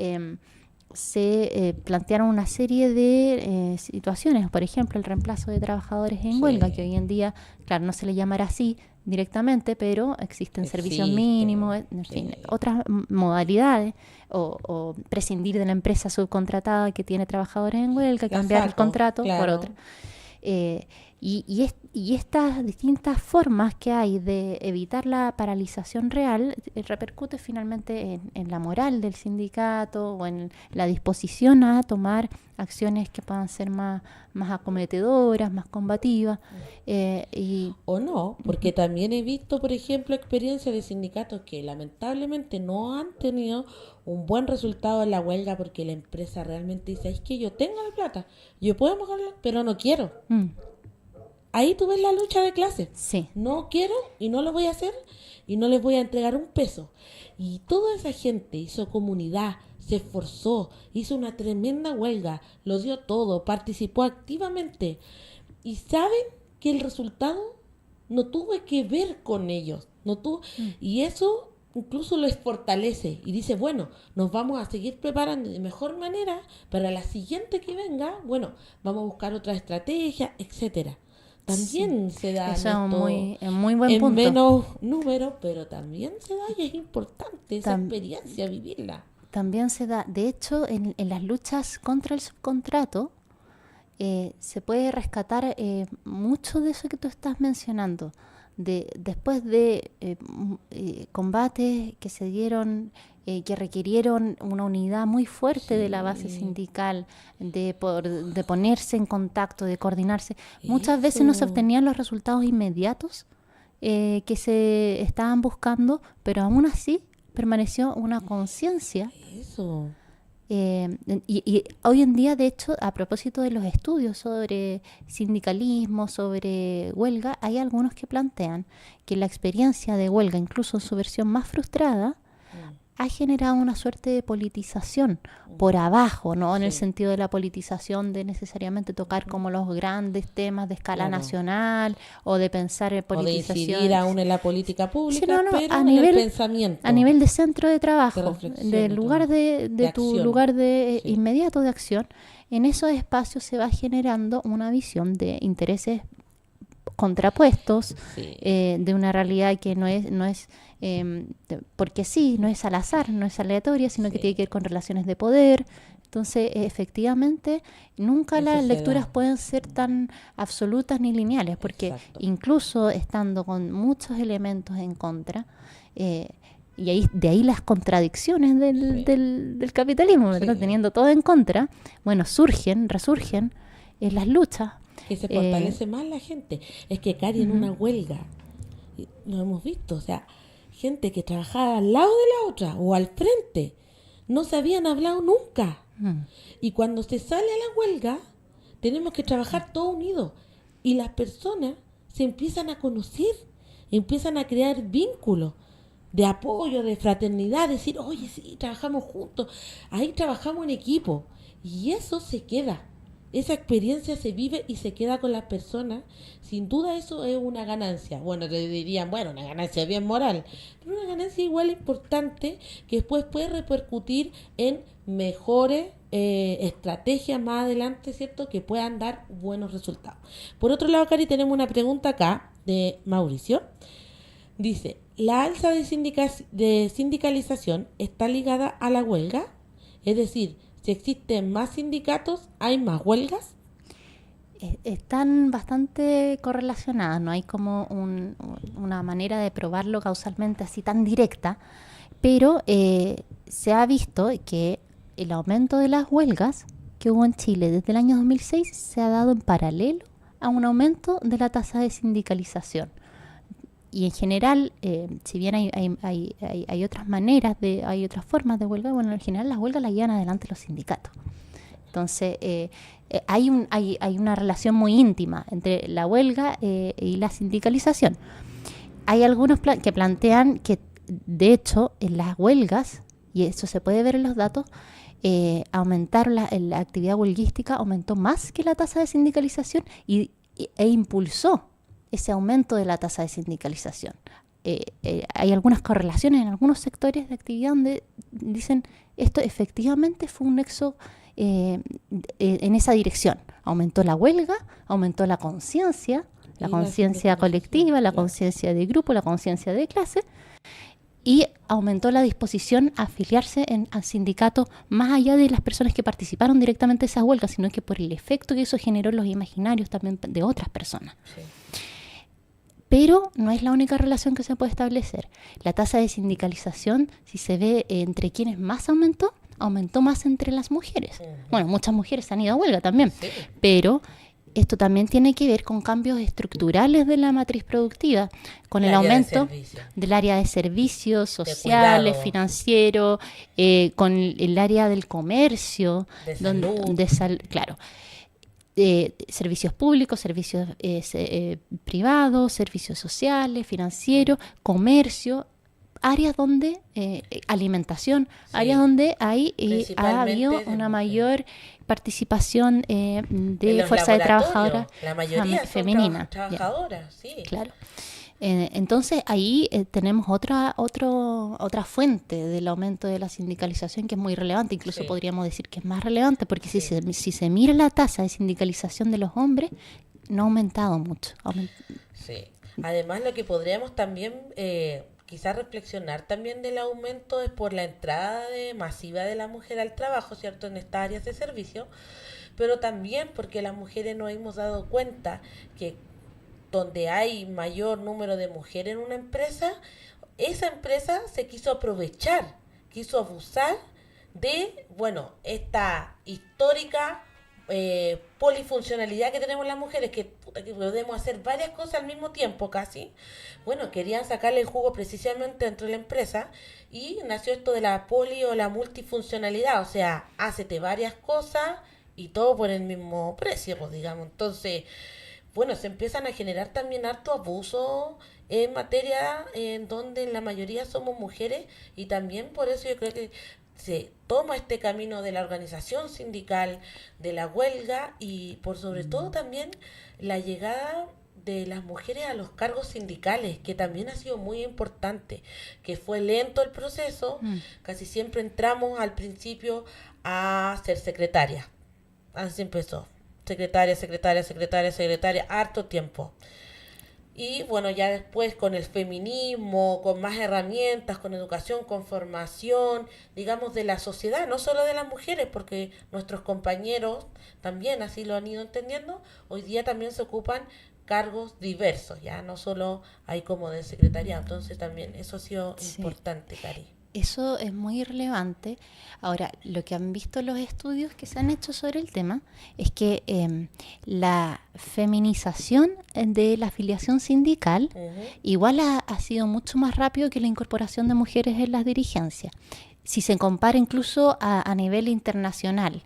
se plantearon una serie de situaciones, por ejemplo, el reemplazo de trabajadores en huelga, que hoy en día, claro, no se le llamará así directamente, pero existen servicios mínimos, en fin, otras modalidades, o prescindir de la empresa subcontratada que tiene trabajadores en huelga, cambiar el contrato por otra. Y estas distintas formas que hay de evitar la paralización real repercute finalmente en la moral del sindicato o en la disposición a tomar acciones que puedan ser más acometedoras, más combativas. O no, porque también he visto, por ejemplo, experiencias de sindicatos que lamentablemente no han tenido un buen resultado en la huelga porque la empresa realmente dice, es que yo tengo la plata, yo puedo pagarla, pero no quiero. Ahí tú ves la lucha de clases. Sí. No quiero y no lo voy a hacer y no les voy a entregar un peso. Y toda esa gente hizo comunidad, se esforzó, hizo una tremenda huelga, lo dio todo, participó activamente. Y saben que el resultado no tuvo que ver con ellos. Y eso incluso les fortalece y dice, bueno, nos vamos a seguir preparando de mejor manera para la siguiente que venga. Bueno, vamos a buscar otra estrategia, etcétera. También se da eso es muy buen punto. En menos número, pero también se da y es importante esa experiencia, vivirla. También se da, de hecho, en las luchas contra el subcontrato, se puede rescatar mucho de eso que tú estás mencionando. Después de combates que se dieron, que requirieron una unidad muy fuerte de la base sindical, de ponerse en contacto, de coordinarse. Muchas veces no se obtenían los resultados inmediatos que se estaban buscando, pero aún así permaneció una conciencia. Eso. Y hoy en día, de hecho, a propósito de los estudios sobre sindicalismo, sobre huelga, hay algunos que plantean que la experiencia de huelga, incluso en su versión más frustrada, ha generado una suerte de politización por abajo, ¿no? En el sentido de la politización de necesariamente tocar como los grandes temas de escala nacional o de pensar en politización. O de incidir aún en la política pública, pero a en nivel, el pensamiento. A nivel de centro de trabajo, del lugar de tu acción. Lugar de inmediato de acción, en esos espacios se va generando una visión de intereses contrapuestos, de una realidad que no es porque sí, no es al azar, no es aleatoria, sino que tiene que ver con relaciones de poder. Entonces, efectivamente, nunca las lecturas pueden ser tan absolutas ni lineales, porque incluso estando con muchos elementos en contra, y de ahí las contradicciones del capitalismo, ¿verdad? Teniendo todo en contra, bueno, resurgen las luchas. Que se fortalece más la gente. Es que, Cari, en una huelga, lo hemos visto, o sea, gente que trabajaba al lado de la otra o al frente, no se habían hablado nunca. Y cuando se sale a la huelga, tenemos que trabajar todos unidos. Y las personas se empiezan a conocer, empiezan a crear vínculos de apoyo, de fraternidad, decir, oye, sí, trabajamos juntos, ahí trabajamos en equipo. Y eso se queda. Esa experiencia se vive y se queda con las personas. Sin duda eso es una ganancia. Bueno, te dirían, bueno, una ganancia bien moral, pero una ganancia igual importante que después puede repercutir en mejores estrategias más adelante, ¿cierto? Que puedan dar buenos resultados. Por otro lado, Cari, tenemos una pregunta acá de Mauricio. Dice, ¿la alza de sindicalización está ligada a la huelga? Es decir, si existen más sindicatos, ¿hay más huelgas? Están bastante correlacionadas, no hay como una manera de probarlo causalmente así tan directa, pero se ha visto que el aumento de las huelgas que hubo en Chile desde el año 2006 se ha dado en paralelo a un aumento de la tasa de sindicalización. Y en general, si bien hay otras maneras, hay otras formas de huelga, bueno, en general las huelgas las llevan adelante los sindicatos. Entonces, hay una relación muy íntima entre la huelga y la sindicalización. Hay algunos que plantean que, de hecho, en las huelgas, y eso se puede ver en los datos, aumentaron la actividad huelguística, aumentó más que la tasa de sindicalización e impulsó ese aumento de la tasa de sindicalización. hay algunas correlaciones en algunos sectores de actividad donde dicen esto efectivamente fue un nexo en esa dirección. Aumentó la huelga, aumentó la conciencia colectiva, la conciencia de grupo, la conciencia de clase, y aumentó la disposición a afiliarse al sindicato, más allá de las personas que participaron directamente de esas huelgas, sino que por el efecto que eso generó en los imaginarios también de otras personas. Sí. Pero no es la única relación que se puede establecer. La tasa de sindicalización, si se ve entre quienes más aumentó más entre las mujeres. Bueno, muchas mujeres han ido a huelga también, sí. Pero esto también tiene que ver con cambios estructurales de la matriz productiva, con el aumento del área de servicios sociales, financieros, con el área del comercio, claro. Servicios públicos, servicios privados, servicios sociales, financieros, comercio, áreas donde, alimentación, sí. Áreas donde ha habido una mayor participación de fuerza de trabajadora femenina. Trabajadoras, sí. Claro. Entonces ahí tenemos otra fuente del aumento de la sindicalización que es muy relevante, incluso sí. Podríamos decir que es más relevante, porque sí. si se mira la tasa de sindicalización de los hombres, no ha aumentado mucho. Sí. Además, lo que podríamos también quizás reflexionar también del aumento es por la entrada masiva de la mujer al trabajo, ¿cierto?, en estas áreas de servicio, pero también porque las mujeres nos hemos dado cuenta que donde hay mayor número de mujeres en una empresa, esa empresa se quiso aprovechar, quiso abusar de, esta histórica polifuncionalidad que tenemos las mujeres, que podemos hacer varias cosas al mismo tiempo casi. Querían sacarle el jugo precisamente dentro de la empresa y nació esto de la poli o la multifuncionalidad, o sea, hácete varias cosas y todo por el mismo precio, pues digamos. Entonces, se empiezan a generar también harto abuso en materia en donde la mayoría somos mujeres, y también por eso yo creo que se toma este camino de la organización sindical, de la huelga, y por sobre todo también la llegada de las mujeres a los cargos sindicales, que también ha sido muy importante, que fue lento el proceso, casi siempre entramos al principio a ser secretaria, así empezó, secretaria, harto tiempo. Y ya después con el feminismo, con más herramientas, con educación, con formación, digamos, de la sociedad, no solo de las mujeres, porque nuestros compañeros también así lo han ido entendiendo, hoy día también se ocupan cargos diversos, ya no solo hay como de secretaría. Entonces también eso ha sido importante, Cari. Eso es muy relevante. Ahora, lo que han visto los estudios que se han hecho sobre el tema es que la feminización de la afiliación sindical igual ha sido mucho más rápido que la incorporación de mujeres en las dirigencias. Si se compara incluso a nivel internacional,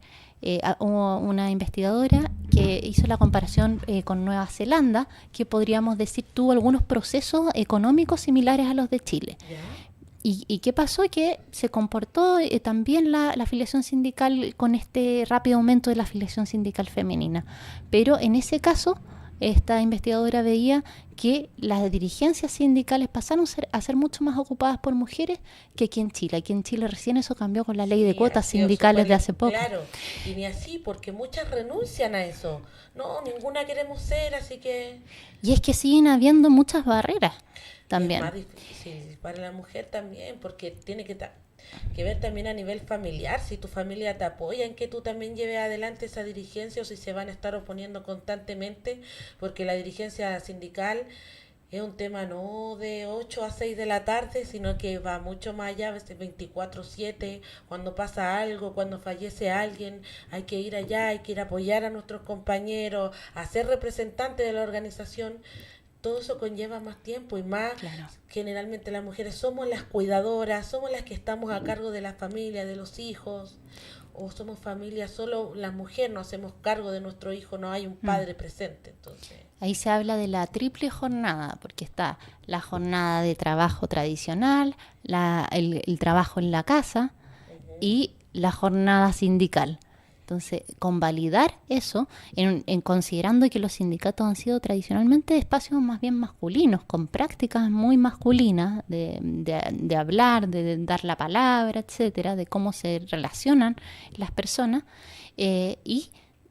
hubo una investigadora que hizo la comparación con Nueva Zelanda, que podríamos decir tuvo algunos procesos económicos similares a los de Chile. Yeah. ¿Y qué pasó? Que se comportó también la afiliación sindical con este rápido aumento de la afiliación sindical femenina. Pero en ese caso, esta investigadora veía que las dirigencias sindicales pasaron a ser mucho más ocupadas por mujeres que aquí en Chile. Aquí en Chile recién eso cambió con la ley de cuotas sindicales de hace poco. Claro, y ni así, porque muchas renuncian a eso. No, ninguna queremos ser, así que... Y es que siguen habiendo muchas barreras también. Es más difícil para la mujer también, porque tiene que ver también a nivel familiar, si tu familia te apoya en que tú también lleves adelante esa dirigencia, o si se van a estar oponiendo constantemente, porque la dirigencia sindical es un tema no de 8 a 6 de la tarde, sino que va mucho más allá, a veces 24/7, cuando pasa algo, cuando fallece alguien, hay que ir allá, hay que ir a apoyar a nuestros compañeros, a ser representantes de la organización. Todo eso conlleva más tiempo y más, claro. Generalmente las mujeres somos las cuidadoras, somos las que estamos a cargo de la familia, de los hijos, o somos familia, solo las mujeres nos hacemos cargo de nuestro hijo, no hay un padre presente. Entonces, ahí se habla de la triple jornada, porque está la jornada de trabajo tradicional, el trabajo en la casa y la jornada sindical. Entonces, convalidar eso, en considerando que los sindicatos han sido tradicionalmente espacios más bien masculinos, con prácticas muy masculinas de hablar, de dar la palabra, etcétera, de cómo se relacionan las personas,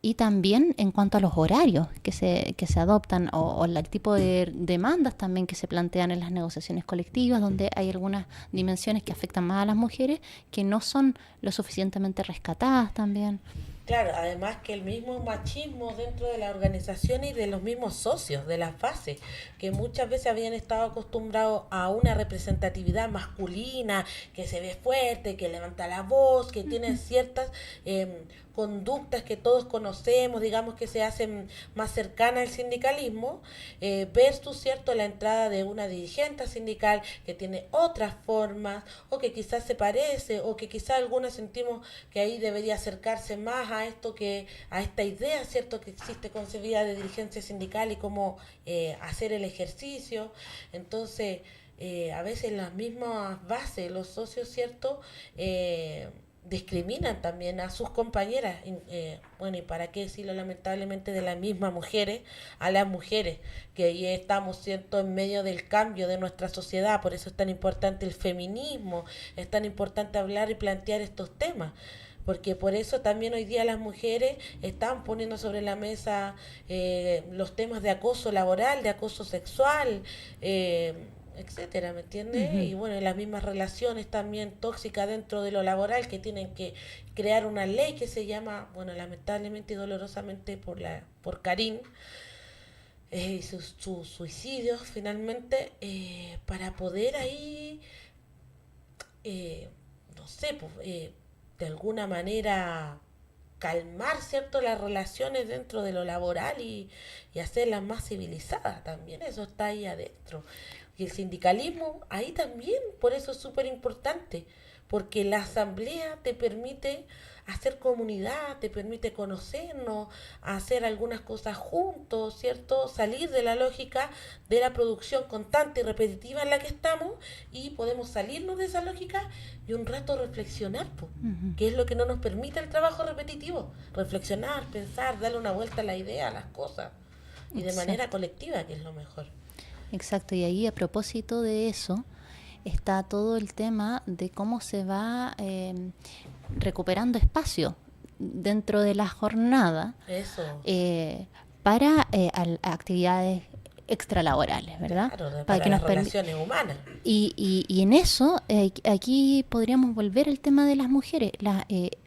y también en cuanto a los horarios que se adoptan o el tipo de demandas también que se plantean en las negociaciones colectivas, donde hay algunas dimensiones que afectan más a las mujeres que no son lo suficientemente rescatadas también. Claro, además que el mismo machismo dentro de la organización y de los mismos socios de las bases, que muchas veces habían estado acostumbrados a una representatividad masculina, que se ve fuerte, que levanta la voz, que tiene ciertas conductas que todos conocemos, digamos que se hacen más cercanas al sindicalismo, versus, ¿cierto?, la entrada de una dirigente sindical que tiene otras formas, o que quizás se parece, o que quizás algunas sentimos que ahí debería acercarse más a esto, que a esta idea, ¿cierto?, que existe concebida de dirigencia sindical y cómo hacer el ejercicio. Entonces, a veces las mismas bases, los socios, ¿cierto?, discriminan también a sus compañeras, bueno, y para qué decirlo, lamentablemente, de las mismas mujeres, a las mujeres, que ahí estamos, ¿cierto?, en medio del cambio de nuestra sociedad. Por eso es tan importante el feminismo, es tan importante hablar y plantear estos temas, porque por eso también hoy día las mujeres están poniendo sobre la mesa los temas de acoso laboral, de acoso sexual, etcétera, ¿me entiendes? Y bueno, las mismas relaciones también tóxicas dentro de lo laboral, que tienen que crear una ley que se llama, bueno, lamentablemente y dolorosamente por Karim, sus suicidios finalmente, para poder ahí, no sé, pues, de alguna manera calmar, ¿cierto?, las relaciones dentro de lo laboral y hacerlas más civilizadas también. Eso está ahí adentro. Y el sindicalismo ahí también, por eso es súper importante, porque la asamblea te permite hacer comunidad, te permite conocernos, hacer algunas cosas juntos, ¿cierto? Salir de la lógica de la producción constante y repetitiva en la que estamos, y podemos salirnos de esa lógica y un rato reflexionar, que es lo que no nos permite el trabajo repetitivo. Reflexionar, pensar, darle una vuelta a la idea, a las cosas, y de manera colectiva, que es lo mejor. Exacto, y ahí a propósito de eso está todo el tema de cómo se va recuperando espacio dentro de la jornada para actividades extralaborales, ¿verdad? Claro, para que las relaciones humanas. Y en eso, aquí podríamos volver al tema de las mujeres.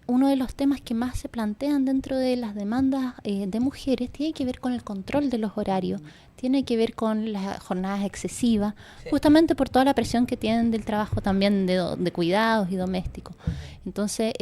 Uno de los temas que más se plantean dentro de las demandas de mujeres tiene que ver con el control de los horarios, tiene que ver con las jornadas excesivas, justamente por toda la presión que tienen del trabajo también de cuidados y domésticos. Entonces,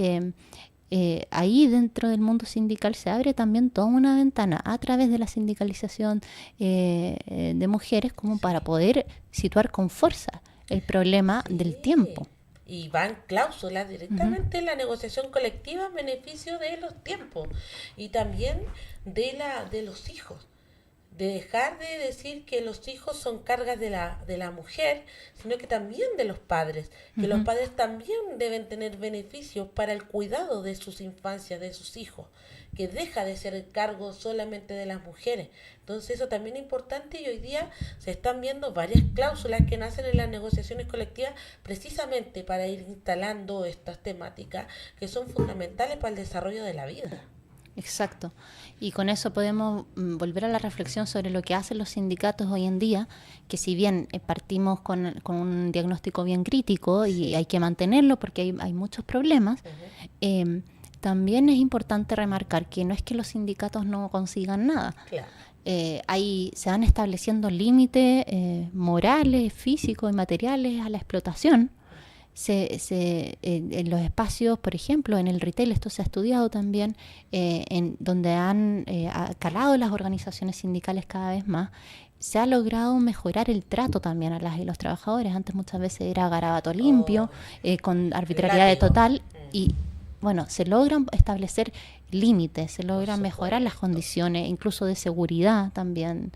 ahí dentro del mundo sindical se abre también toda una ventana a través de la sindicalización de mujeres, como para poder situar con fuerza el problema del tiempo. Y van cláusulas directamente en la negociación colectiva en beneficio de los tiempos y también de los hijos. De dejar de decir que los hijos son cargas de la mujer, sino que también de los padres, que los padres también deben tener beneficios para el cuidado de sus infancias, de sus hijos, que deja de ser el cargo solamente de las mujeres. Entonces eso también es importante, y hoy día se están viendo varias cláusulas que nacen en las negociaciones colectivas precisamente para ir instalando estas temáticas que son fundamentales para el desarrollo de la vida. Exacto. Y con eso podemos volver a la reflexión sobre lo que hacen los sindicatos hoy en día, que si bien partimos con un diagnóstico bien crítico y hay que mantenerlo porque hay muchos problemas, también es importante remarcar que no es que los sindicatos no consigan nada. Claro. Se van estableciendo límites morales, físicos y materiales a la explotación. En los espacios, por ejemplo, en el retail, esto se ha estudiado también, donde han calado las organizaciones sindicales cada vez más, se ha logrado mejorar el trato también a las y los trabajadores. Antes muchas veces era garabato limpio, con arbitrariedad total, y bueno, se logran establecer límites, se logran mejorar las condiciones, incluso de seguridad también,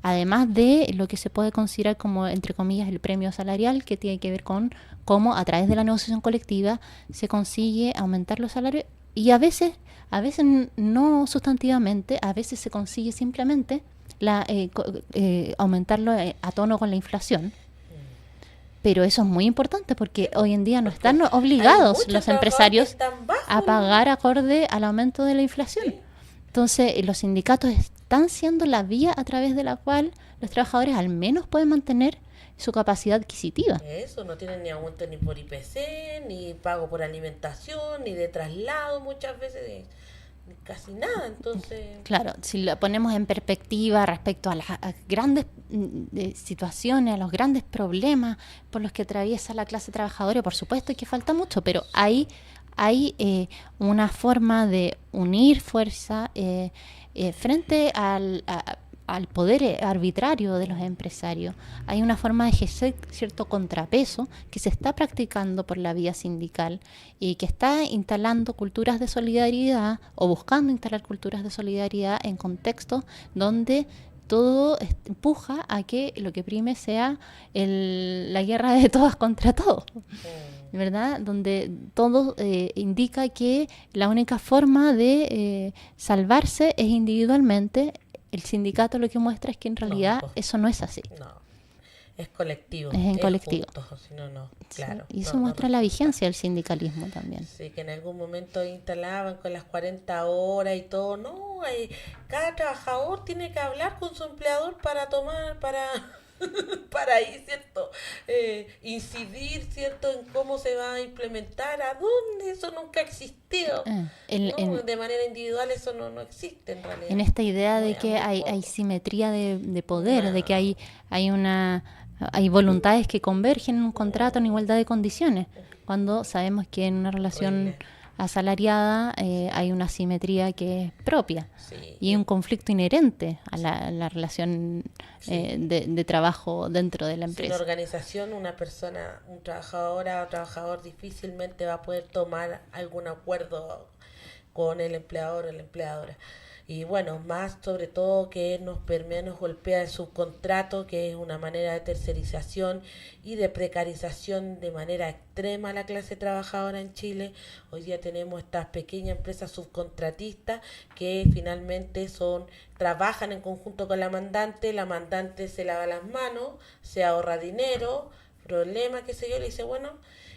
además de lo que se puede considerar como, entre comillas, el premio salarial, que tiene que ver con cómo a través de la negociación colectiva se consigue aumentar los salarios Y a veces no sustantivamente, a veces se consigue simplemente aumentarlo a tono con la inflación. Pero eso es muy importante porque hoy en día no están obligados los empresarios a pagar acorde al aumento de la inflación. Sí. Entonces, los sindicatos están siendo la vía a través de la cual los trabajadores al menos pueden mantener su capacidad adquisitiva. Eso, no tienen ni aumento ni por IPC, ni pago por alimentación, ni de traslado muchas veces, casi nada. Entonces, claro, si lo ponemos en perspectiva respecto a las grandes situaciones, a los grandes problemas por los que atraviesa la clase trabajadora, por supuesto que falta mucho, pero hay una forma de unir fuerza frente al poder arbitrario de los empresarios. Hay una forma de ejercer cierto contrapeso que se está practicando por la vía sindical y que está instalando culturas de solidaridad o buscando instalar culturas de solidaridad en contextos donde todo empuja a que lo que prime sea la guerra de todas contra todos, ¿verdad? Donde todo indica que la única forma de salvarse es individualmente. El sindicato lo que muestra es que en realidad eso no es así. No, es colectivo. Es en colectivo. Justo, si no, claro. Sí, y eso muestra la vigencia del sindicalismo también. Sí, que en algún momento instalaban con las 40 horas y todo. No, cada trabajador tiene que hablar con su empleador para ahí, ¿cierto? Incidir, ¿cierto? En cómo se va a implementar, a dónde, eso nunca ha existido. De manera individual eso no existe en realidad. En esta idea de que hay simetría de poder, de que hay voluntades que convergen en un contrato en igualdad de condiciones, cuando sabemos que en una relación asalariada hay una simetría que es propia, sí, y hay un conflicto inherente a la relación de trabajo dentro de la empresa. Sin organización, una persona, un trabajadora o trabajador difícilmente va a poder tomar algún acuerdo con el empleador o la empleadora. Y bueno, más sobre todo que nos permea, nos golpea el subcontrato, que es una manera de tercerización y de precarización de manera extrema a la clase trabajadora en Chile. Hoy día tenemos estas pequeñas empresas subcontratistas que finalmente trabajan en conjunto con la mandante se lava las manos, se ahorra dinero, problema, qué sé yo, le dice, bueno,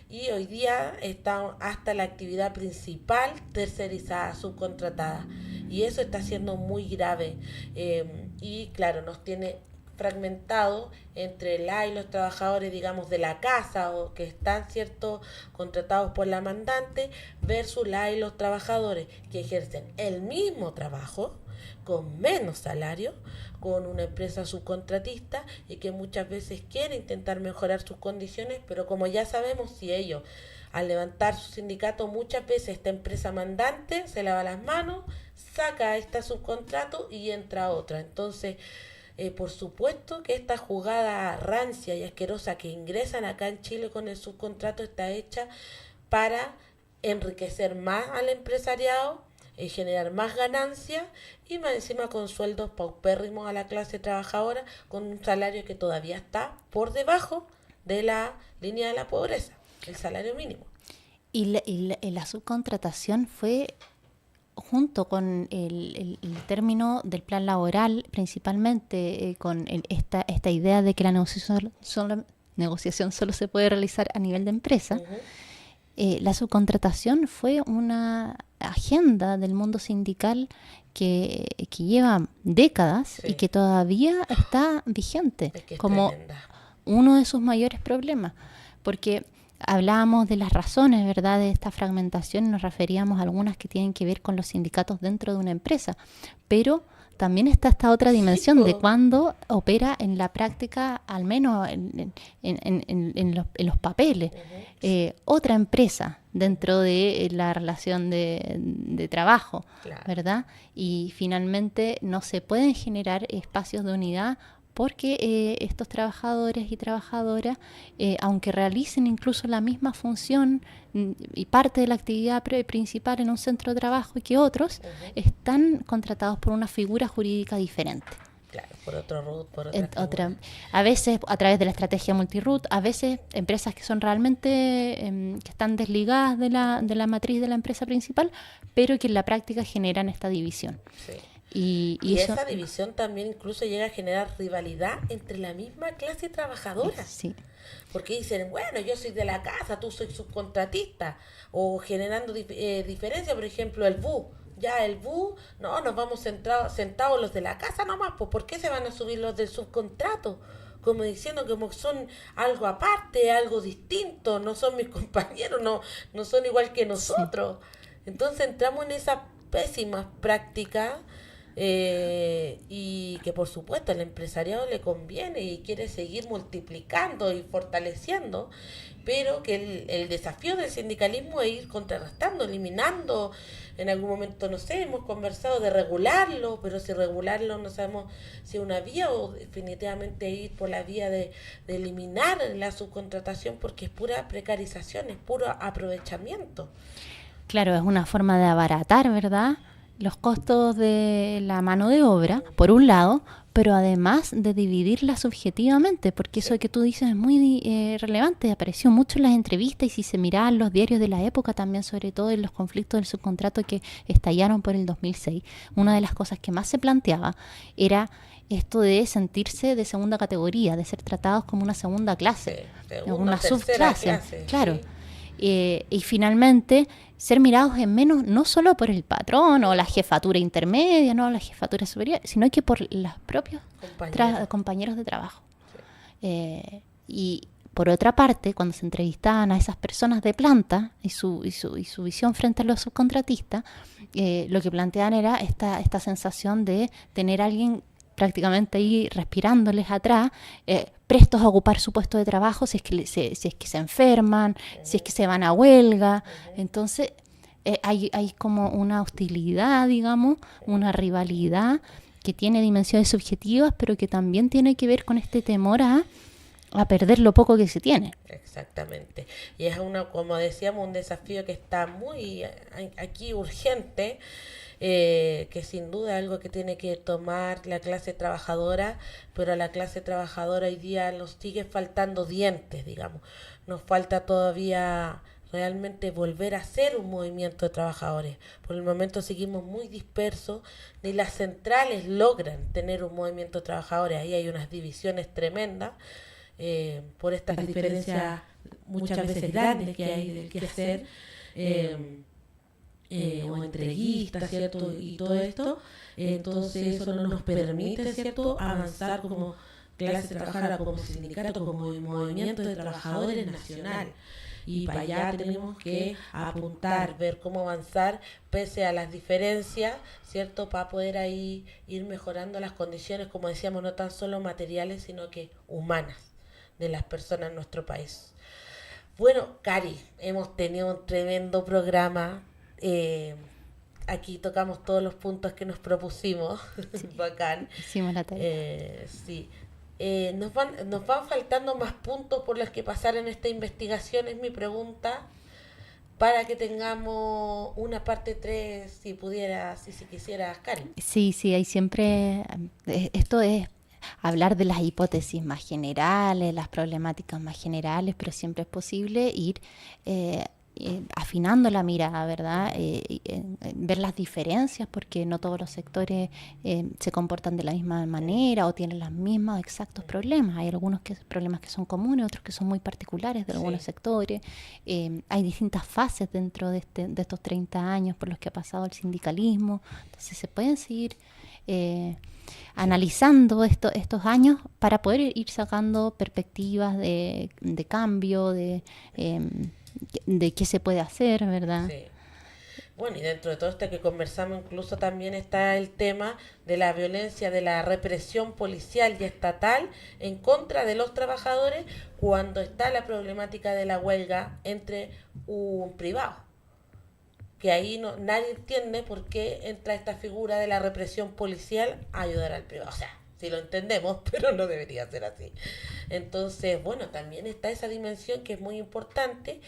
y hoy día está hasta la actividad principal tercerizada, subcontratada. Y eso está siendo muy grave. Y claro, nos tiene fragmentado entre y los trabajadores, digamos, de la casa o que están, ¿cierto?, contratados por la mandante versus y los trabajadores que ejercen el mismo trabajo con menos salario, con una empresa subcontratista y que muchas veces quiere intentar mejorar sus condiciones, pero como ya sabemos, si ellos al levantar su sindicato muchas veces esta empresa mandante se lava las manos, saca a esta subcontrato y entra otra. Entonces, por supuesto que esta jugada rancia y asquerosa que ingresan acá en Chile con el subcontrato está hecha para enriquecer más al empresariado, generar más ganancias y más encima con sueldos paupérrimos a la clase trabajadora, con un salario que todavía está por debajo de la línea de la pobreza, el salario mínimo. Y la subcontratación fue junto con el término del plan laboral, principalmente con esta idea de que la negociación solo se puede realizar a nivel de empresa. La subcontratación fue una agenda del mundo sindical que lleva décadas, sí, y que todavía está vigente, es que es como tremenda. Uno de sus mayores problemas, porque hablábamos de las razones, ¿verdad?, de esta fragmentación, nos referíamos a algunas que tienen que ver con los sindicatos dentro de una empresa, pero también está esta otra dimensión, sí, de cuando opera en la práctica, al menos en los papeles, otra empresa dentro de la relación de trabajo, claro, ¿verdad? Y finalmente no se pueden generar espacios de unidad porque estos trabajadores y trabajadoras, aunque realicen incluso la misma función y parte de la actividad principal en un centro de trabajo que otros, están contratados por una figura jurídica diferente. Claro, por otro root, por otra figura. A veces a través de la estrategia multiroot, a veces empresas que son realmente que están desligadas de la matriz de la empresa principal, pero que en la práctica generan esta división. Sí. Y esa división también incluso llega a generar rivalidad entre la misma clase trabajadora. Sí. Porque dicen, bueno, yo soy de la casa, tú soy subcontratista. O generando diferencia, por ejemplo, el BU. Ya el BU, no, nos vamos sentados los de la casa nomás, pues ¿por qué se van a subir los del subcontrato? Como diciendo que son algo aparte, algo distinto, no son mis compañeros, no son igual que nosotros. Entonces entramos en esa pésimas prácticas y que por supuesto al empresariado le conviene y quiere seguir multiplicando y fortaleciendo, pero que el desafío del sindicalismo es ir contrarrestando, eliminando. En algún momento, no sé, hemos conversado de regularlo, pero si regularlo no sabemos si es una vía o definitivamente ir por la vía de eliminar la subcontratación, porque es pura precarización, es puro aprovechamiento. Claro, es una forma de abaratar, ¿verdad?, los costos de la mano de obra, por un lado, pero además de dividirla subjetivamente, porque eso que tú dices es muy relevante, apareció mucho en las entrevistas y si se miraban los diarios de la época también, sobre todo en los conflictos del subcontrato que estallaron por el 2006, una de las cosas que más se planteaba era esto de sentirse de segunda categoría, de ser tratados como una segunda clase, una subclase, claro. Sí. Y finalmente ser mirados en menos no solo por el patrón o la jefatura intermedia, no la jefatura superior, sino que por los propios compañeros de trabajo. Sí. Y por otra parte, cuando se entrevistaban a esas personas de planta y su visión frente a los subcontratistas, lo que planteaban era esta sensación de tener a alguien prácticamente ahí respirándoles atrás, prestos a ocupar su puesto de trabajo si es que se enferman, si es que se van a huelga. Entonces hay como una hostilidad, digamos, una rivalidad que tiene dimensiones subjetivas, pero que también tiene que ver con este temor a perder lo poco que se tiene. Exactamente. Y es como decíamos, un desafío que está muy aquí urgente, que sin duda es algo que tiene que tomar la clase trabajadora, pero a la clase trabajadora hoy día nos sigue faltando dientes, digamos. Nos falta todavía realmente volver a ser un movimiento de trabajadores. Por el momento seguimos muy dispersos, ni las centrales logran tener un movimiento de trabajadores. Ahí hay unas divisiones tremendas por estas diferencias muchas veces grandes que hay de que hacer. O entreguistas, ¿cierto? Y todo esto, entonces eso no nos permite, ¿cierto?, avanzar como clase trabajadora, como sindicato, como movimiento de trabajadores nacional. Y para allá tenemos que apuntar, ver cómo avanzar pese a las diferencias, ¿cierto?, para poder ahí ir mejorando las condiciones, como decíamos, no tan solo materiales, sino que humanas de las personas en nuestro país. Bueno, Cari, hemos tenido un tremendo programa. Aquí tocamos todos los puntos que nos propusimos. Sí. Bacán. Hicimos la tarea. Sí. Nos van faltando más puntos por los que pasar en esta investigación, es mi pregunta, para que tengamos una parte 3, si pudieras, si quisieras, Karen. Sí, hay siempre, esto es hablar de las hipótesis más generales, las problemáticas más generales, pero siempre es posible ir afinando la mirada, ¿verdad? Ver las diferencias, porque no todos los sectores se comportan de la misma manera o tienen los mismos exactos problemas. Hay algunos problemas que son comunes, otros que son muy particulares de algunos sectores. Hay distintas fases dentro de estos 30 años por los que ha pasado el sindicalismo. Entonces se pueden seguir analizando estos años para poder ir sacando perspectivas de cambio, de qué se puede hacer, ¿verdad? Sí. Bueno, y dentro de todo esto que conversamos, incluso también está el tema de la violencia, de la represión policial y estatal en contra de los trabajadores cuando está la problemática de la huelga entre un privado. Que ahí nadie entiende por qué entra esta figura de la represión policial a ayudar al privado. O sea, si lo entendemos, pero no debería ser así. Entonces, bueno, también está esa dimensión que es muy importante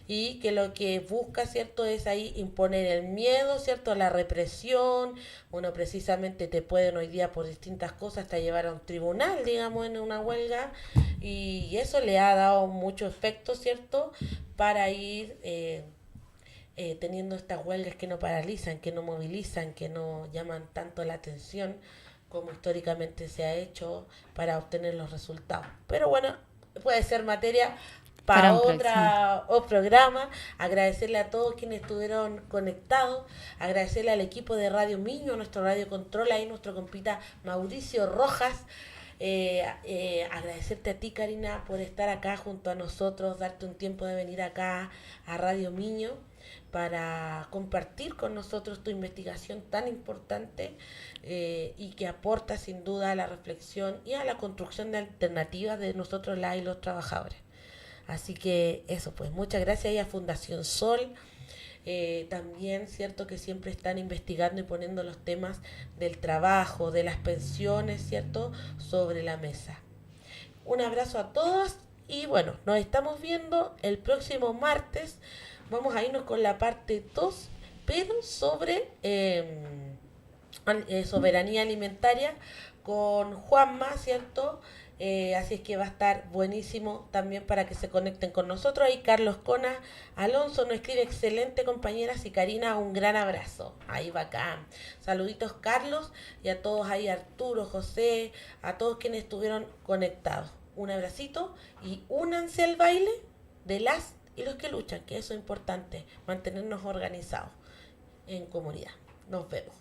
y que lo que busca, ¿cierto?, es ahí imponer el miedo, ¿cierto?, la represión. Bueno, precisamente te pueden hoy día por distintas cosas hasta llevar a un tribunal, digamos, en una huelga, y eso le ha dado mucho efecto, ¿cierto?, para ir teniendo estas huelgas que no paralizan, que no movilizan, que no llaman tanto la atención como históricamente se ha hecho para obtener los resultados. Pero bueno, puede ser materia para otra o programa. Agradecerle a todos quienes estuvieron conectados, agradecerle al equipo de Radio Miño, nuestro radio control, ahí nuestro compita Mauricio Rojas. Agradecerte a ti, Karina, por estar acá junto a nosotros, darte un tiempo de venir acá a Radio Miño para compartir con nosotros tu investigación tan importante y que aporta sin duda a la reflexión y a la construcción de alternativas de nosotros las y los trabajadores. Así que eso, pues muchas gracias y a Fundación Sol. También, cierto, que siempre están investigando y poniendo los temas del trabajo, de las pensiones, cierto, sobre la mesa. Un abrazo a todos y bueno, nos estamos viendo el próximo martes. Vamos a irnos con la parte 2, pero sobre soberanía alimentaria con Juanma, ¿cierto? Así es que va a estar buenísimo también para que se conecten con nosotros. Ahí Carlos Cona Alonso nos escribe: excelente, compañeras, y Karina, un gran abrazo. Ahí va acá. Saluditos, Carlos, y a todos ahí, Arturo, José, a todos quienes estuvieron conectados. Un abracito y únanse al baile de las y los que luchan, que eso es importante, mantenernos organizados en comunidad. Nos vemos.